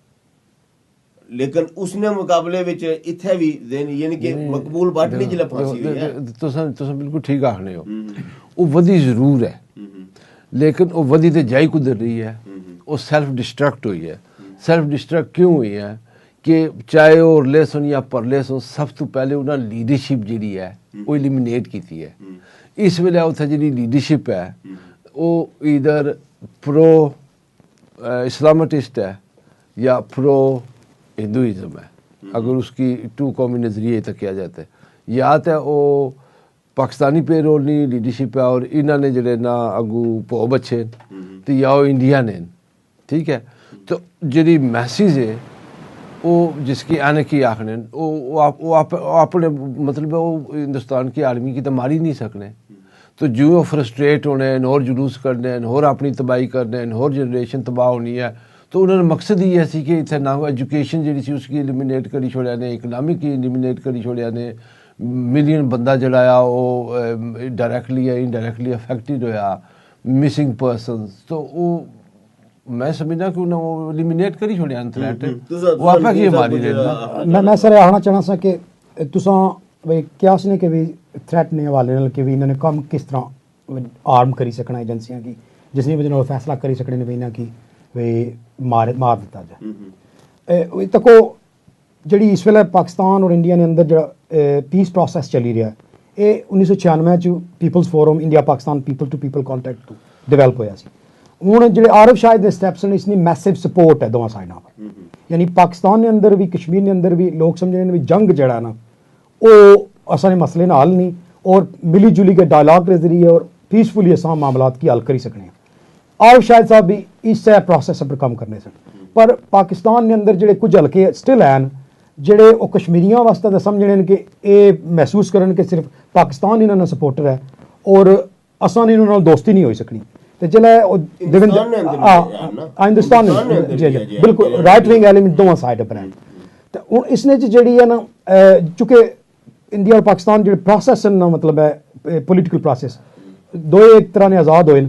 ਲੇਕਿਨ ਉਸਨੇ ਮੁਕਾਬਲੇ ਵਿੱਚ ਇੱਥੇ ਵੀ ਯਾਨੀ ਕਿ ਮਕਬੂਲ ਬੱਟ ਨਹੀਂ ਜਿਲਾ ਫਾਂਸੀ ਹੋਈ ਹੈ।
ਤੁਸੀਂ ਬਿਲਕੁਲ ਠੀਕ ਆਖਦੇ ਹੋ ਉਹ ਵਧੀ ਜ਼ਰੂਰ ਹੈ ਲੇਕਿਨ ਉਹ ਵਧੀ ਤੇ ਜਾਈ ਕੁਦਰ ਰਹੀ ਹੈ वो सेल्फ डिस्ट्रक्ट हुई है। सेल्फ डिस्ट्रक्ट क्यों हुई है कि चाहे वो उरले सुन या परले सुन सब तो पहले उन्होंने लीडरशिप जी है वो एलिमिनेट की है। इस वेले उत्थे जी लीडरशिप है वो इधर प्रो इस्लामिस्ट है या प्रो हिंदुइज़म है अगर उसकी टू कौमी नज़रिए तकिया जाता है या तो वो पाकिस्तानी पेरोल नहीं लीडरशिप है और इन्होंने जड़े ना अगू भो बच्चे तो या वो इंडिया ने ठीक है। तो जी मैसेज है वो जिसकी आने की आखने वो अपने मतलब वो हिंदुस्तान की आर्मी की तो मार ही नहीं सकने तो जो वो फ्रस्ट्रेट होने और जुलूस करने और अपनी तबाही करने और जनरेशन तबाह होनी है तो उन्होंने मकसद ही ऐसी कि इतने ना एजुकेशन जी उसकी एलिमिनेट करी छोड़िया ने इकनॉमिक की एलिमिनेट करी छोड़िया ने मिलियन बंदा जड़ा वो डायरैक्टली या इनडायरैक्टली अफेक्टेड होया मिसिंग पर्सन तो वो मैं समझना कि उन्हें वो एलिमिनेट करी छोड़िया थ्रेट वो आपा की मारी रहना।
मैं सर आखना चाहना सा कि तुसां भाई क्यास ने कि भी थ्रेट ने हवाले नाल कि भी इन्होंने कम किस तरह आर्म करी सकना एजेंसियां की जिसने वजह नाल फैसला करी सकने ने भी इन्हां की भी मार दिता जाए। तको जिहड़ी इस वेले पाकिस्तान और इंडिया ने अंदर जिहड़ा पीस प्रोसैस चली रहा है ये 1996 च people's forum India Pakistan people to people contact तो डिवेलप होया सी। ਹੁਣ ਜਿਹੜੇ ਆਰਬ ਸ਼ਾਇਦ ਦੇ ਸਟੈਪਸ ਨੇ ਇਸਨੀ ਮੈਸਿਵ ਸਪੋਰਟ ਹੈ ਦੋਵਾਂ ਸਾਈਡਾਂ ਪਰ ਯਾਨੀ ਪਾਕਿਸਤਾਨ ਦੇ ਅੰਦਰ ਵੀ ਕਸ਼ਮੀਰ ਦੇ ਅੰਦਰ ਵੀ ਲੋਕ ਸਮਝਦੇ ਨੇ ਵੀ ਜੰਗ ਜਿਹੜਾ ਨਾ ਉਹ ਅਸਾਂ ਮਸਲੇ ਨਾਲ ਹੱਲ ਨਹੀਂ और मिली जुली के डायलॉग के जरिए और पीसफुली असां मामलात की हल करी सकने। आरब शाहिद साहब भी इस प्रोसैस पर कम करने सन पर पाकिस्तान के अंदर जेडे कुछ हल्के स्टिल हैं जेडे वो कश्मीरियों वास्ते तो समझने कि ये महसूस करन कि सिर्फ पाकिस्तान इन्होंने सपोर्टर है और असां इन्होंने दोस्ती नहीं हो सकनी। तो जिला हिंदुस्तान बिल्कुल राइट विंग एलिमेंट दोवां साइड पर हैं। तो हुण इसने जी है ना चूंकि इंडिया और पाकिस्तान जो प्रोसैस ना मतलब है पोलिटिकल प्रोसैस दो एक तरह ने आज़ाद होए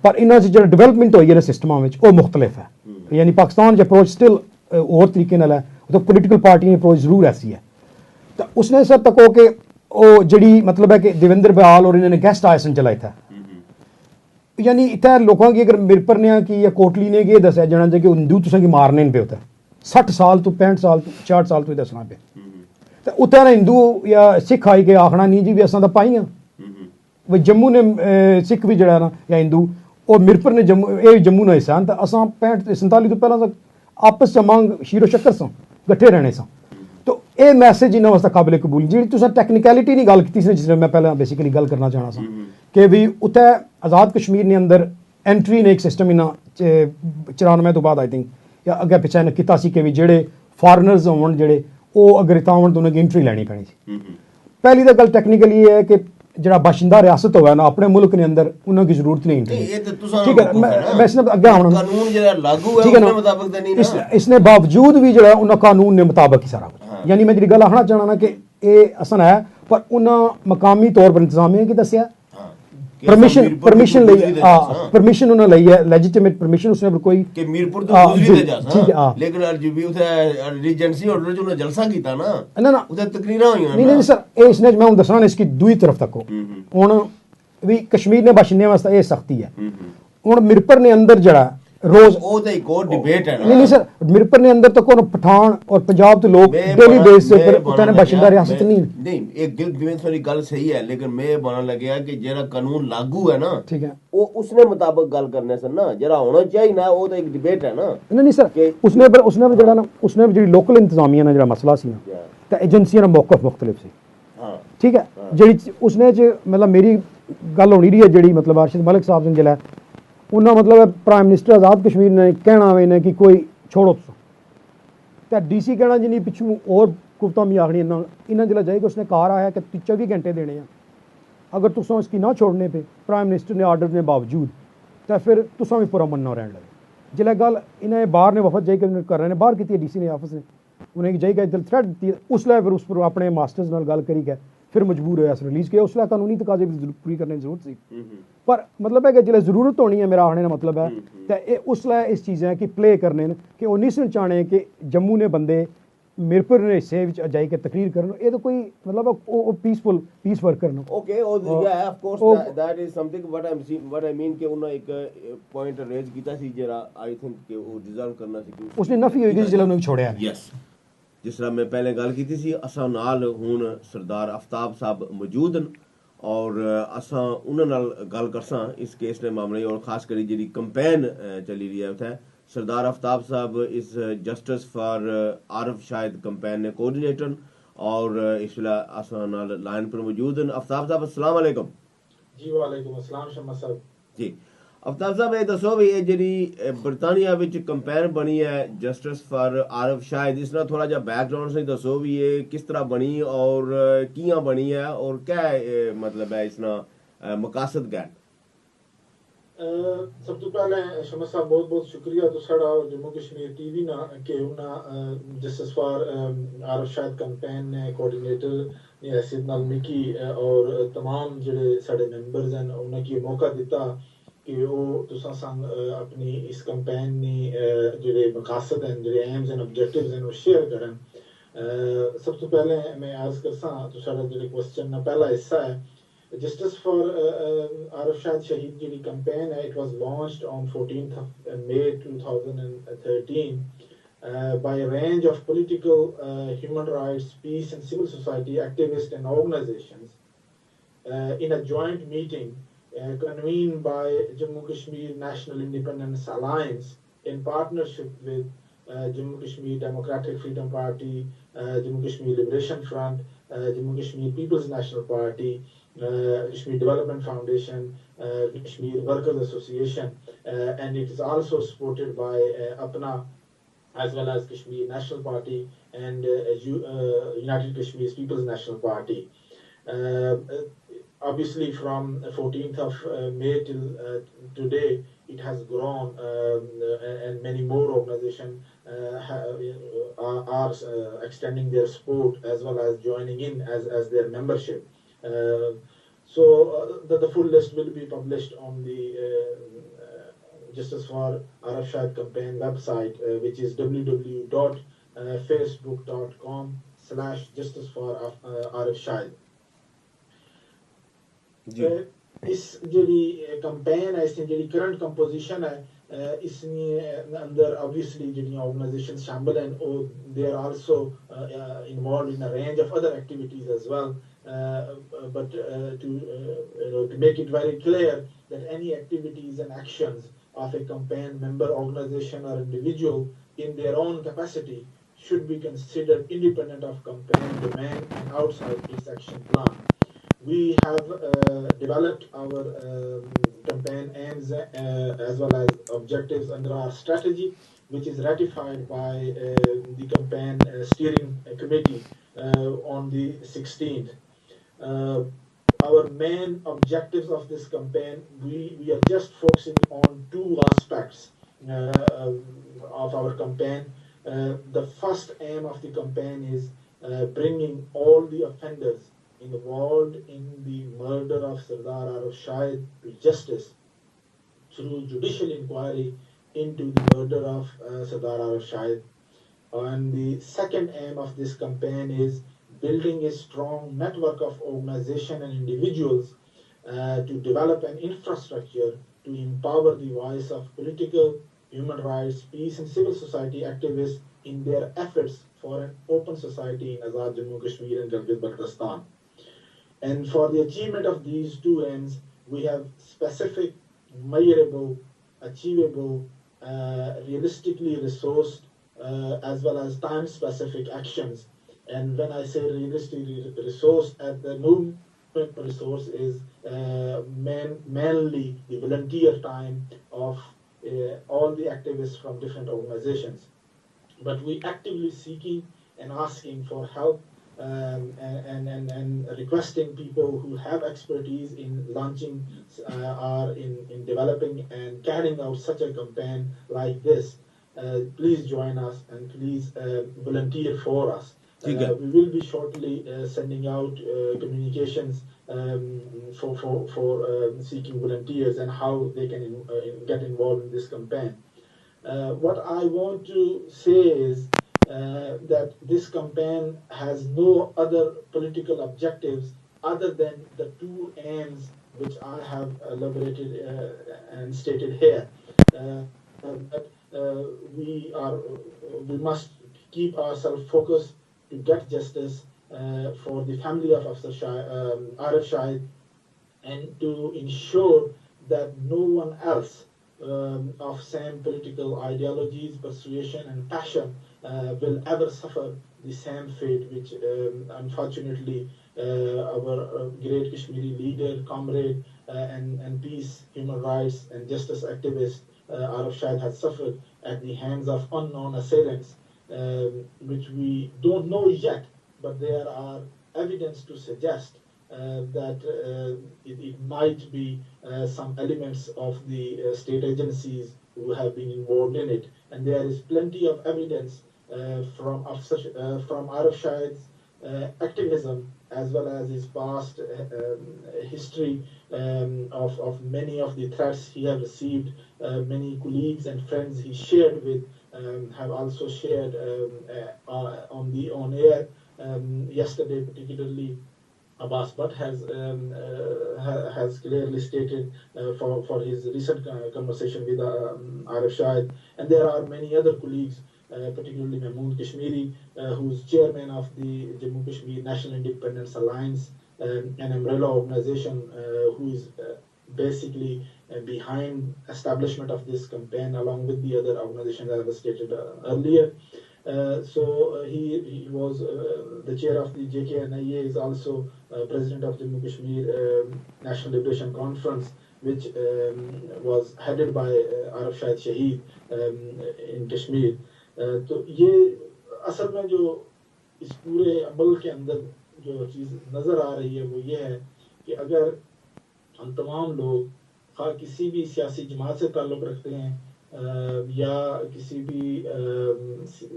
पर इन्हों जो डिवेलपमेंट हुई है सिस्टम में वो मुख्तलिफ है। यानी पाकिस्तान की अप्रोच स्टिल और तरीके है तो पोलिटिकल पार्टी की अप्रोच जरूर ऐसी है। तो उसने सर तको कि वो जी मतलब है कि देवेंद्र बयाल और इन्होंने गेस्ट आए सन चलाए था यानी इतना लोगों की अगर मिरपर ने कि या कोटली ने ये दसिया जाना चाहिए कि हिंदू तुसें मारने पे होता 60 साल तो 65 साल तो 60 साल तो दसना पे तो उत्थे हिंदू या सिख आई के आखना नहीं जी भी असां तां पाई हाँ भाई जम्मू ने सिख भी जड़ा ना या हिंदू और मिरपर ने जम्मू ये जम्मू ने हिस्सा तो असां 65 47 तो पहला आपस च मंग शीरो शक्कर सां गठे रहने सां। तो ये मैसेज इन्होंने वास्ते काबिल कबूल जी तुसें टैक्नीकैलिटी नहीं गल की जिसने मैं पहले बेसिकली गल करना चाहना सा कि भी उत्थे आज़ाद कश्मीर ने अंदर एंट्री ने एक सिस्टम इन्ना 94 तो बाद आई थिंक या अगे पिछे इन्हें किया कि भी जेडे फॉरनर्स होवन जेडे वो अगर इतना होवन तो उन्हें एंट्री लैनी पैनी सी। पहली तो गल टैक्नीकली ये है कि जरा बाशिंदा रियासत होगा ना अपने मुल्क के अंदर उन्हें की जरूरत नहीं ठीक है मैं इसने अगे आना ठीक है ना इसने बावजूद भी जो उन्हें कानून ने मुताबिक ही सारा कुछ यानी मैं जी गल आखना चाहना ना कि ये असन है पर उन्हें मकामी तौर पर इंतजामिया की दसिया
कि
परमिशन
मीरपुर
परमिशन
गुजरी
ਲਈ
दे जास, हाँ।
परमिशन ਉਹਨਾਂ ਲਈ ਹੈ ਲੈਜੀਟਿमेਟ परमिशन उसने पर कोई
कि मीरपुर तो
हाँ,
गुजरी
जी,
दे जास,
ठीक है,
हाँ।
हाँ।
लेकिन भी उथे रीजेंसी होटल च उन्हें जलसा कीता ना,
ना
उथे तकरीरां होईयां
नहीं
ना।
नहीं सर ਇਹ इसने मैं ਹੁਣ ਦੱਸਣਾ ਨੇ इसकी दूई तरफ तक हो ਹੁਣ ਵੀ ਕਸ਼ਮੀਰ ਨੇ ਬਾਸ਼ਿੰਦਿਆਂ ਵਾਸਤੇ ਇਹ ਸਖਤੀ ਹੈ ਹੁਣ ਮਿਰਪਰ ਨੇ ਅੰਦਰ ਜਿਹੜਾ रोज
ਉਹ ਤਾਂ ਇੱਕ ਹੋਰ ਡਿਬੇਟ ਹੈ ਨਾ।
नहीं नहीं सर मिरपुर ने अंदर तक पठान और पंजाब तो लोग डेली बेस से ऊपर उतने बाशिंदा रियासत नहीं
एक दिल दिवें थोड़ी गल सही है, लेकिन मैं बनने लगे कि जेरा कानून लागू है ना,
ठीक है,
वो उसने मुताबिक गल करने से ना जरा होना चाहिए ना, वो तो एक डिबेट है ना।
नहीं नहीं सर उसने भी जड़ा ना उसने भी जी लोकल इंतजामिया ना जड़ा मसला सी ना तो एजेंसियां मौकफ मुख्तलिफ सी,
हाँ
ठीक है। जेड़ी उसने मतलब मेरी गल होनी रही है जेड़ी मतलब अरशद मलिक साहब ने जिला उन्होंने मतलब प्राइम मिनिस्टर आज़ाद कश्मीर ने कहना वे ने कि कोई छोड़ो तो DC कहना जिन्नी पिछू और कुफ्ता मी आखनी इन्ना जिला जाएगा उसने कहा रहा है कि 24 घंटे देने हैं, अगर तुम इसकी ना छोड़ने पे प्राइम मिनिस्टर ने आर्डर के बावजूद तो फिर तुम भी पूरा मनना रहने लगे। जिला गल इन्हें बाहर ने वफद जाइए कर रहे हैं बाहर की DC ने ऑफिस ने उन्हें जाइए दिल थ्रेट दी उसलै फिर उस पर अपने मास्टर्स नाल गल करी गए फिर मजबूर होया रिलीज़ किया उसलै कानूनी तकाजे भी पूरी करने की जरूरत सी पर मतलब है कि जिसलै जरूरत होनी है मेरा आखने का मतलब है तो उसलै इस चीज़ें कि प्ले करने कि वो नहीं चाहने कि जम्मू ने बंदे मिरपुर ने हिस्से जाई के तकरीर करन ये तो कोई मतलब पीसफुल पीस वर्क करना
okay yeah of course that is something what I mean कि उन्होंने एक पॉइंट रेज कीता सी जरा आई थिंक कि वो डिजर्व करना सी कि
उसने नफी होई जिसलै उन्हें छोड़या
यस जिस तरह मैं पहले गल की थी असा नाल हुण सरदार आफ्ताब साहब मौजूद न और असा उन्हां नाल गल करसां इस केस ने मामले और खास करी जी कंपेन चली रही है उत्थे सरदार आफ्ताब साहब इस justice for Arif Shahid campaign ने कोऑर्डिनेटर और इस वेला असा नाल लाइन पर मौजूद न। आफ्ताब साहब अस्सलाम वालेकुम।
जी वालेकुम अस्सलाम शम्मा साहब
जी आफ्ताब साहब ये दसो भी ये जी बरतानिया विच कंपेन बनी है जस्टिस फॉर आरफ शाहिद इसना थोड़ा जा बैकग्राउंड से दसो भी ये किस तरह बनी और कियां बनी है और क्या मतलब है इसना मकासद क्या
सब तो पहले शम्मा साहब बहुत बहुत शुक्रिया तुसाड़ा जम्मू कश्मीर टीवी ना के उना justice for Arif Shahid campaign ने कोऑर्डिनेटर ने हैसियत नाल मिकी और तमाम जेड़े साडे मेंबर्स हैं उन्हें की मौका दिता कि वो तुसा संग अपनी इस कंपेन ने जेड़े मकासद हैं जेड़े एम्स एंड ऑब्जेक्टिव्स हैं वो शेयर करन। सब तो पहले मैं अर्ज करसा तुसाड़ा जेड़े क्वेश्चन ना पहला हिस्सा है जस्टिस फॉर आरफ शाहिद शहीद जेड़ी कंपेन है it was launched on 14th of May 2013 by a range of political human rights peace and civil society activists and organizations in a joint meeting convened by Jammu Kashmir National Independence Alliance in partnership with Jammu Kashmir Democratic Freedom Party, Jammu Kashmir Liberation Front, Jammu Kashmir People's National Party, Kashmir Development Foundation, Kashmir Workers Association, and it is also supported by APNA as well as Kashmir National Party and United Kashmir People's National Party. Obviously from 14th of May till today it has grown and many more organizations are extending their support as well as joining in as their membership. So the full list will be published on the Justice for Araf Shahid campaign website which is www.facebook.com/Justice for Araf Shahid. इस JD campaign है इसने JD current composition है इसने अंदर obviously JD organisations शामिल हैं और they are also involved in a range of other activities as well but to make it very clear that any activities and actions of a campaign member organization or individual in their own capacity should be considered independent of campaign demand and outside its action plan. We have developed our campaign aims as well as objectives under our strategy, which is ratified by the campaign steering committee on the 16th. Our main objectives of this campaign, we are just focusing on two aspects of our campaign. The first aim of the campaign is bringing all the offenders involved in the murder of Sardar Arif Shahid to justice through judicial inquiry into the murder of Sardar Arif Shahid. And the second aim of this campaign is building a strong network of organizations and individuals to develop an infrastructure to empower the voice of political, human rights, peace, and civil society activists in their efforts for an open society in Azad Jammu Kashmir and Gilgit-Baltistan. And for the achievement of these two aims, we have specific, measurable, achievable, realistically resourced, as well as time-specific actions. And when I say realistically resourced, at the movement resource is mainly the volunteer time of all the activists from different organizations. But we actively seeking and asking for help and requesting people who have expertise in launching or in developing and carrying out such a campaign like this. Please join us and please volunteer for us. We will be shortly sending out communications for seeking volunteers and how they can get involved in this campaign. What I want to say is that this campaign has no other political objectives other than the two aims which I have elaborated and stated here. We must keep ourselves focused to get justice for the family of Afzal Arif Shahid and to ensure that no one else of same political ideologies, persuasion, and passion will ever suffer the same fate which unfortunately our great Kashmiri leader, comrade, and peace, human rights, and justice activist Arif Shahid had suffered at the hands of unknown assailants, which we don't know yet, but there are evidence to suggest that it might be some elements of the state agencies who have been involved in it. And there is plenty of evidence from Arif Shahid's activism as well as his past history of many of the threats he has received. Many colleagues and friends he shared with have also shared on air. Yesterday, particularly, Abbas Butt has clearly stated for his recent conversation with Arif Shahid, and there are many other colleagues, particularly Mahmood Kashmiri, who's chairman of the Jammu Kashmir National Independence Alliance, an umbrella organization who is basically behind establishment of this campaign, along with the other organizations that I was stated earlier. So he was the chair of the JKNIA, is also president of Jammu Kashmir National Liberation Conference, which was headed by Arif Shahid Shaheed in Kashmir. तो ये असल में जो इस पूरे अमल के अंदर जो चीज़ नज़र आ रही है वो ये है कि अगर हम तमाम लोग खा किसी भी सियासी जमात से ताल्लुक़ रखते हैं या किसी भी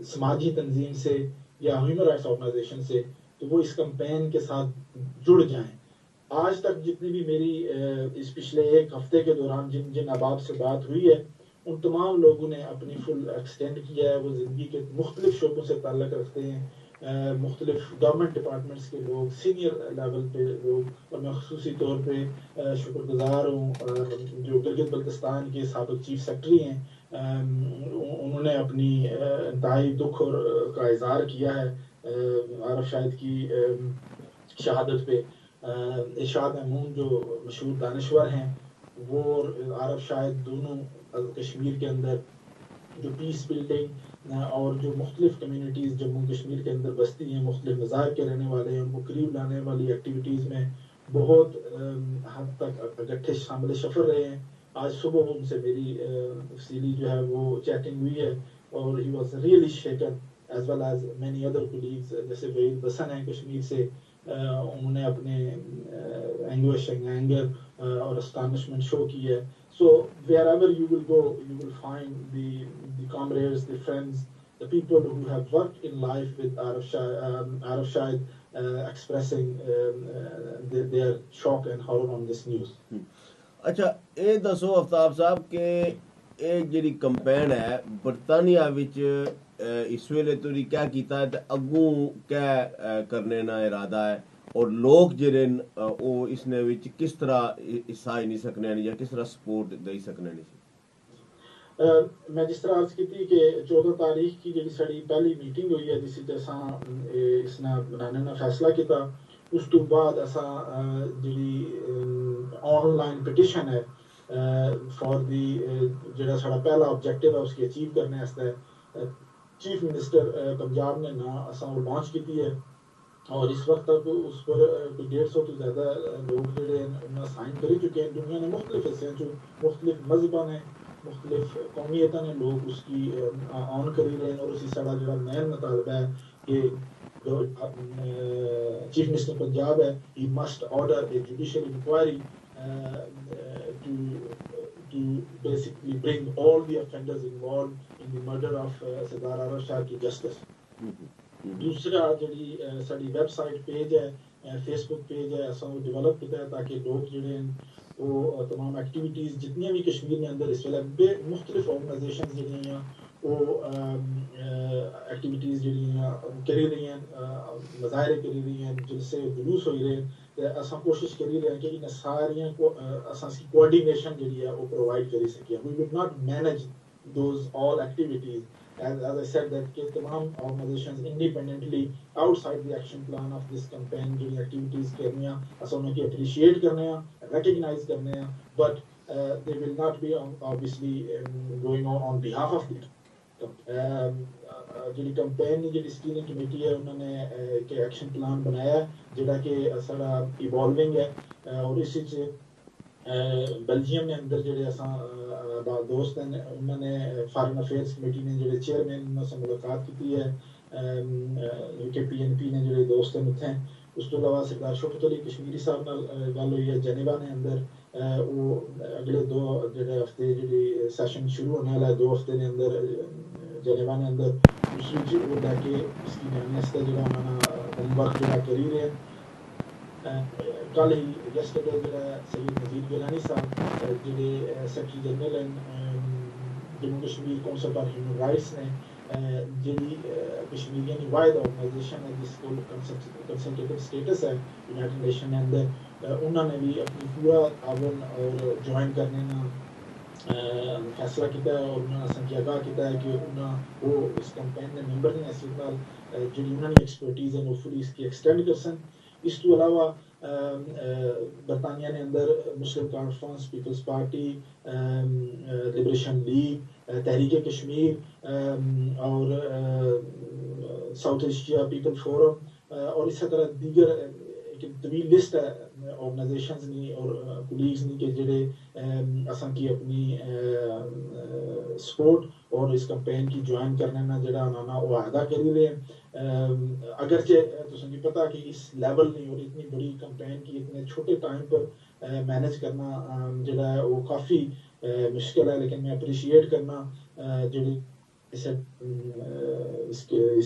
समाजी तंजीम से या ह्यूमन राइट्स ऑर्गेनाइजेशन से, तो वो इस कैंपेन के साथ जुड़ जाएं। आज तक जितनी भी मेरी इस पिछले एक हफ्ते के दौरान जिन अहबाब से बात हुई है, उन तमाम लोगों ने अपनी फुल एक्सटेंड किया है। वो ज़िंदगी के मुख्तलिफ शोबों से ताल्लुक़ रखते हैं, मुख्तलिफ गवर्नमेंट डिपार्टमेंट्स के लोग, सीनियर लेवल पे लोग, और मैं ख़ुसूसी तौर पे शुक्रगुज़ार हूँ जो गिलगित बल्तिस्तान के साबिक़ चीफ सेक्रेटरी हैं, उन्होंने अपनी इंतहाई दुख और का इज़हार किया है आरिफ शाहिद की शहादत पे। इरशाद महमूद जो मशहूर दानिश्वर हैं, वो आरिफ शाहिद दोनों कश्मीर के अंदर जो पीस बिल्डिंग और जो मुख्तलिफ कम्यूनिटीज़ जम्मू कश्मीर के अंदर बसती हैं, मुख्तलिफ मज़ाहब के रहने वाले हैं, उनको करीब लाने वाली एक्टिविटीज़ में बहुत हद तक इकट्ठे शामिल सफ़र रहे हैं। आज सुबह उनसे मेरी तफसीली जो है वो चैटिंग हुई है और he was really shaken as well as many other colleagues, जैसे वहीद बसन हैं कश्मीर से, उन्होंने अपने एंग्विश एंगर और अस्टानिशमेंट शो की है। So wherever you will go, you will find the comrades, the friends, the people who have worked in life with Arif Shahid expressing their shock and horror on this news.
अच्छा ਇਹ ਦੱਸੋ ਅਫਤਾਬ ਸਾਹਿਬ ਕਿ ਇਹ ਜਿਹੜੀ campaign ਹੈ ਬਰਤਾਨੀਆ ਵਿੱਚ ਇਸ ਵੇਲੇ ਤੁਸੀਂ क्या ਕੀਤਾ ਹੈ ਤੇ ਅੱਗੋਂ क्या करने ਦਾ ਇਰਾਦਾ ਹੈ और लोग ਜਿਹੜੇ ਉਹ ਇਸ ਨੇ ਵਿੱਚ ਕਿਸ ਤਰ੍ਹਾਂ ਹਿੱਸਾ ਨਹੀਂ ਸਕਣੇ ਜਾਂ ਕਿਸ ਤਰ੍ਹਾਂ ਸਪੋਰਟ ਦੇ ਸਕਣੇ ਨਹੀਂ
मैं जिस तरह अर्ज की कि 14 तारीख की जी साड़ी पहली मीटिंग हुई है जिस असा इसने बनाने का फैसला किया उस तो बाद असा जी ऑनलाइन पिटिशन है फॉर दी जो साड़ा पहला ऑब्जेक्टिव है उसकी अचीव करने चीफ मिनिस्टर पंजाब ने ना असा वो लॉन्च की है और इस वक्त तक उस पर कोई 150 तो ज़्यादा लोग जोड़े साइन कर चुके हैं दुनिया ने मुख्तलिफ हिस्सों मुख्तलिफ मजहबा ने मुख्तलिफ कौमियत ने लोग उसकी ऑन कर रहे हैं और उसी साड़ा जो मेन मुतालबा है कि चीफ मिनिस्टर पंजाब है he must order a judicial inquiry to basically bring all the offenders involved in the murder of Sardar Arif Shah to justice. दूसरा जी साड़ी वेबसाइट पेज है फेसबुक पेज है असा वो डेवलप किया है ताकि लोग जोड़े वो तमाम एक्टिविटीज़ जितनी भी कश्मीर के अंदर इस वेले मुख्तलिफ ऑर्गेनाइजेशन जी वो एक्टिविटीज़ जी करी रही हैं मुजाहरे करी रही हैं जिनसे जुलूस हो रहे हैं असा कोशिश करी रहे हैं कि इन सारियां को असा कोऑर्डिनेशन जी है वो प्रोवाइड करी सकें we will not manage those all activities as I said that कि तमाम organizations independently outside the action plan of this campaign जो activities करने हैं असल में कि appreciate करने हैं recognize करने हैं but they will not be obviously going on behalf of the जो campaign जो steering committee है उन्होंने के action plan बनाया जिधर के सारा evolving है और इसी से बेल्जियम ने अंदर जो असा दोस्त हैं उन्होंने फॉरेन अफेयर्स कमेटी ने जो चेयरमैन उन्होंने मुलाकात की है यूके PNP ने जो दोस्त हैं उत्थे उस तो अलावा सरदार शौकत अली कश्मीरी साहब नाल गल हुई है जेनेवा ने अंदर वो अगले 2 जो हफ्ते जी सैशन शुरू होने वाला है 2 हफ्ते के अंदर जेनेवा ने अंदर दूसरी वो लैके इसकी जाने जो उन्होंने होमवर्क जो करी रहे हैं कल ही yesterday जो सैयद नज़ीर गिलानी साहब जो secretary general Jammu Kashmir council for human rights ने जी कश्मीरियन की वाहिद ऑर्गेनाइजेशन है जिसको कंसल्टेटिव स्टेटस है यूनाइटेड नेशन के अंदर उन्होंने भी अपनी पूरा तावन और ज्वाइन करने ना फैसला किया और उन्होंने संख्या किया है कि उन्होंने वो इस कैंपेन के मैंबर ने इस नाल जी उन्होंने एक्सपर्टीज़ है वो फुली इसकी एक्सटेंड कर सन इस तो अलावा बरतानिया ने अंदर Muslim conference peoples party liberation league Tehreek Kashmir और साउथ एशिया पीपल फोरम और इसी तरह दीगर एक तवील लिस्ट है ऑर्गेनाइजेशंस नी और कोलीग्स नी के जेडे असां की अपनी सपोर्ट और इस कैंपेन की ज्वाइन करने ना जेड़ा उन्होंने वो वादा करी रहे अगरचे तुसें की पता कि इस लेवल नहीं और इतनी बड़ी कैंपेन की इतने छोटे टाइम पर मैनेज करना जेड़ा है वो काफ़ी मुश्किल है लेकिन मैं अप्रिशिएट करना जेड़ी इस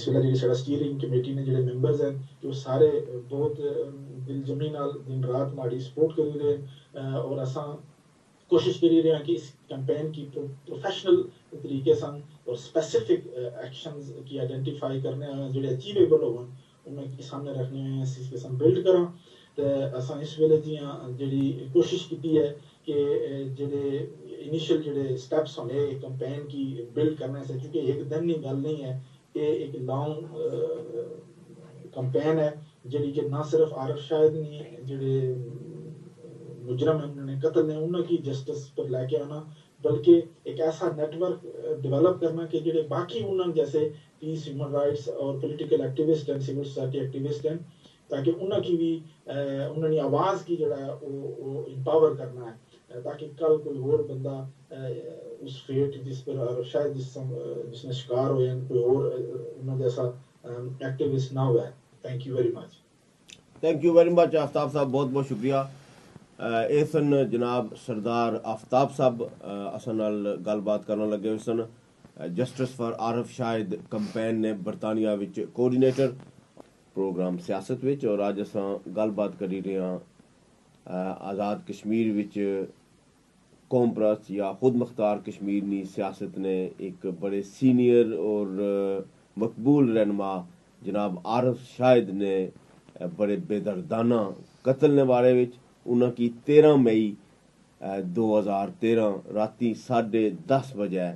वेला जी साडा स्टीयरिंग कमेटी ने जेडे मैंबर्स हैं जो सारे बहुत दिल जमी नाल दिन रात माड़ी सपोर्ट करी रहे और असा कोशिश करी रहे हैं कि इस कैंपेन की प्रोफेशनल तरीके से और स्पेसिफिक एक्शंस की आइडेंटिफाई करने जो अचीवेबल हो उन्हें सामने रखने हैं इस किस्म बिल्ड करा तो असा इस वेले जी कोशिश की है कि जेडे इनिशियल जेडे स्टेप्स होने कैंपेन की बिल्ड करने से चूंकि एक दिन की गल नहीं है ये एक लॉन्ग कैंपेन है जी कि ना सिर्फ आरिफ शाहिद नहीं जेडे मुजरम है उन्होंने कत्ल ने उन्होंने जस्टिस पर लेके आना बल्कि एक ऐसा नेटवर्क डेवलप करना कि जो बाकी उन्होंने जैसे पीस ह्यूमन राइट्स और political activist and civil society activist हैं ताकि उन्होंने भी उन्होंने आवाज़ की जड़ा वो एम्पावर करना है ताकि कल कोई और बंदा उस फेट जिस पर शायद जिसने शिकार हुए कोई और उन्होंने जैसा एक्टिविस्ट ना हुआ है। Thank you very much
Aftab साहब बहुत बहुत शुक्रिया। ਇਹ ਸਨ ਜਨਾਬ ਸਰਦਾਰ ਆਫਤਾਬ ਸਾਹਿਬ ਅਸਾਂ ਨਾਲ ਗੱਲਬਾਤ ਕਰਨ ਲੱਗੇ ਹੋਏ ਸਨ justice for Arif Shahid campaign ਨੇ ਬਰਤਾਨੀਆ ਵਿੱਚ ਕੋਆਰਡੀਨੇਟਰ ਪ੍ਰੋਗਰਾਮ ਸਿਆਸਤ ਵਿੱਚ। ਔਰ ਅੱਜ ਅਸਾਂ ਗੱਲਬਾਤ ਕਰੀ ਰਹੇ ਹਾਂ ਆਜ਼ਾਦ ਕਸ਼ਮੀਰ ਵਿੱਚ कौम परस्त या खुद मुख्तार कश्मीर सियासत ने एक बड़े सीनियर और मकबूल रहनुमा जनाब आरफ शाहिद ने बड़े बेदर्दाना कत्ल ने बारे विच उन्हां की 13 मई 2013 राती 10:30 बजे